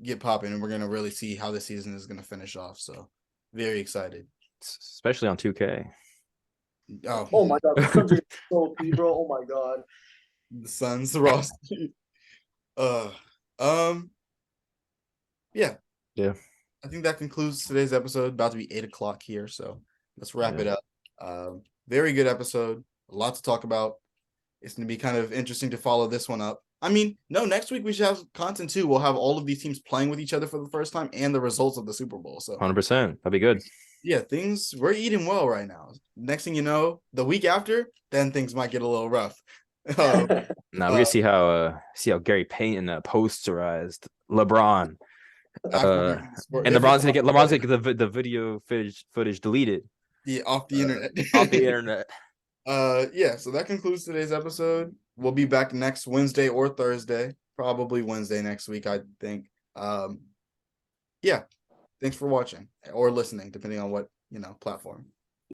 get popping, and we're gonna really see how the season is gonna finish off. So, very excited, especially on 2K. Oh my god, the Suns are so OP, bro. Oh my god, the Suns roster. Yeah. I think that concludes today's episode. About to be 8:00 here, so let's wrap it up. Very good episode. A lot to talk about. It's going to be kind of interesting to follow this one up. I mean, no, next week we should have content too. We'll have all of these teams playing with each other for the first time and the results of the Super Bowl. So 100%. That'd be good. Yeah, we're eating well right now. Next thing you know, the week after, then things might get a little rough. Now we're gonna see how Gary Payton posterized LeBron. And LeBron's gonna get the video footage deleted. Yeah, off the internet. Off the internet. Yeah, so that concludes today's episode. We'll be back next Wednesday or Thursday, probably Wednesday next week, I think. Yeah, thanks for watching or listening, depending on what platform.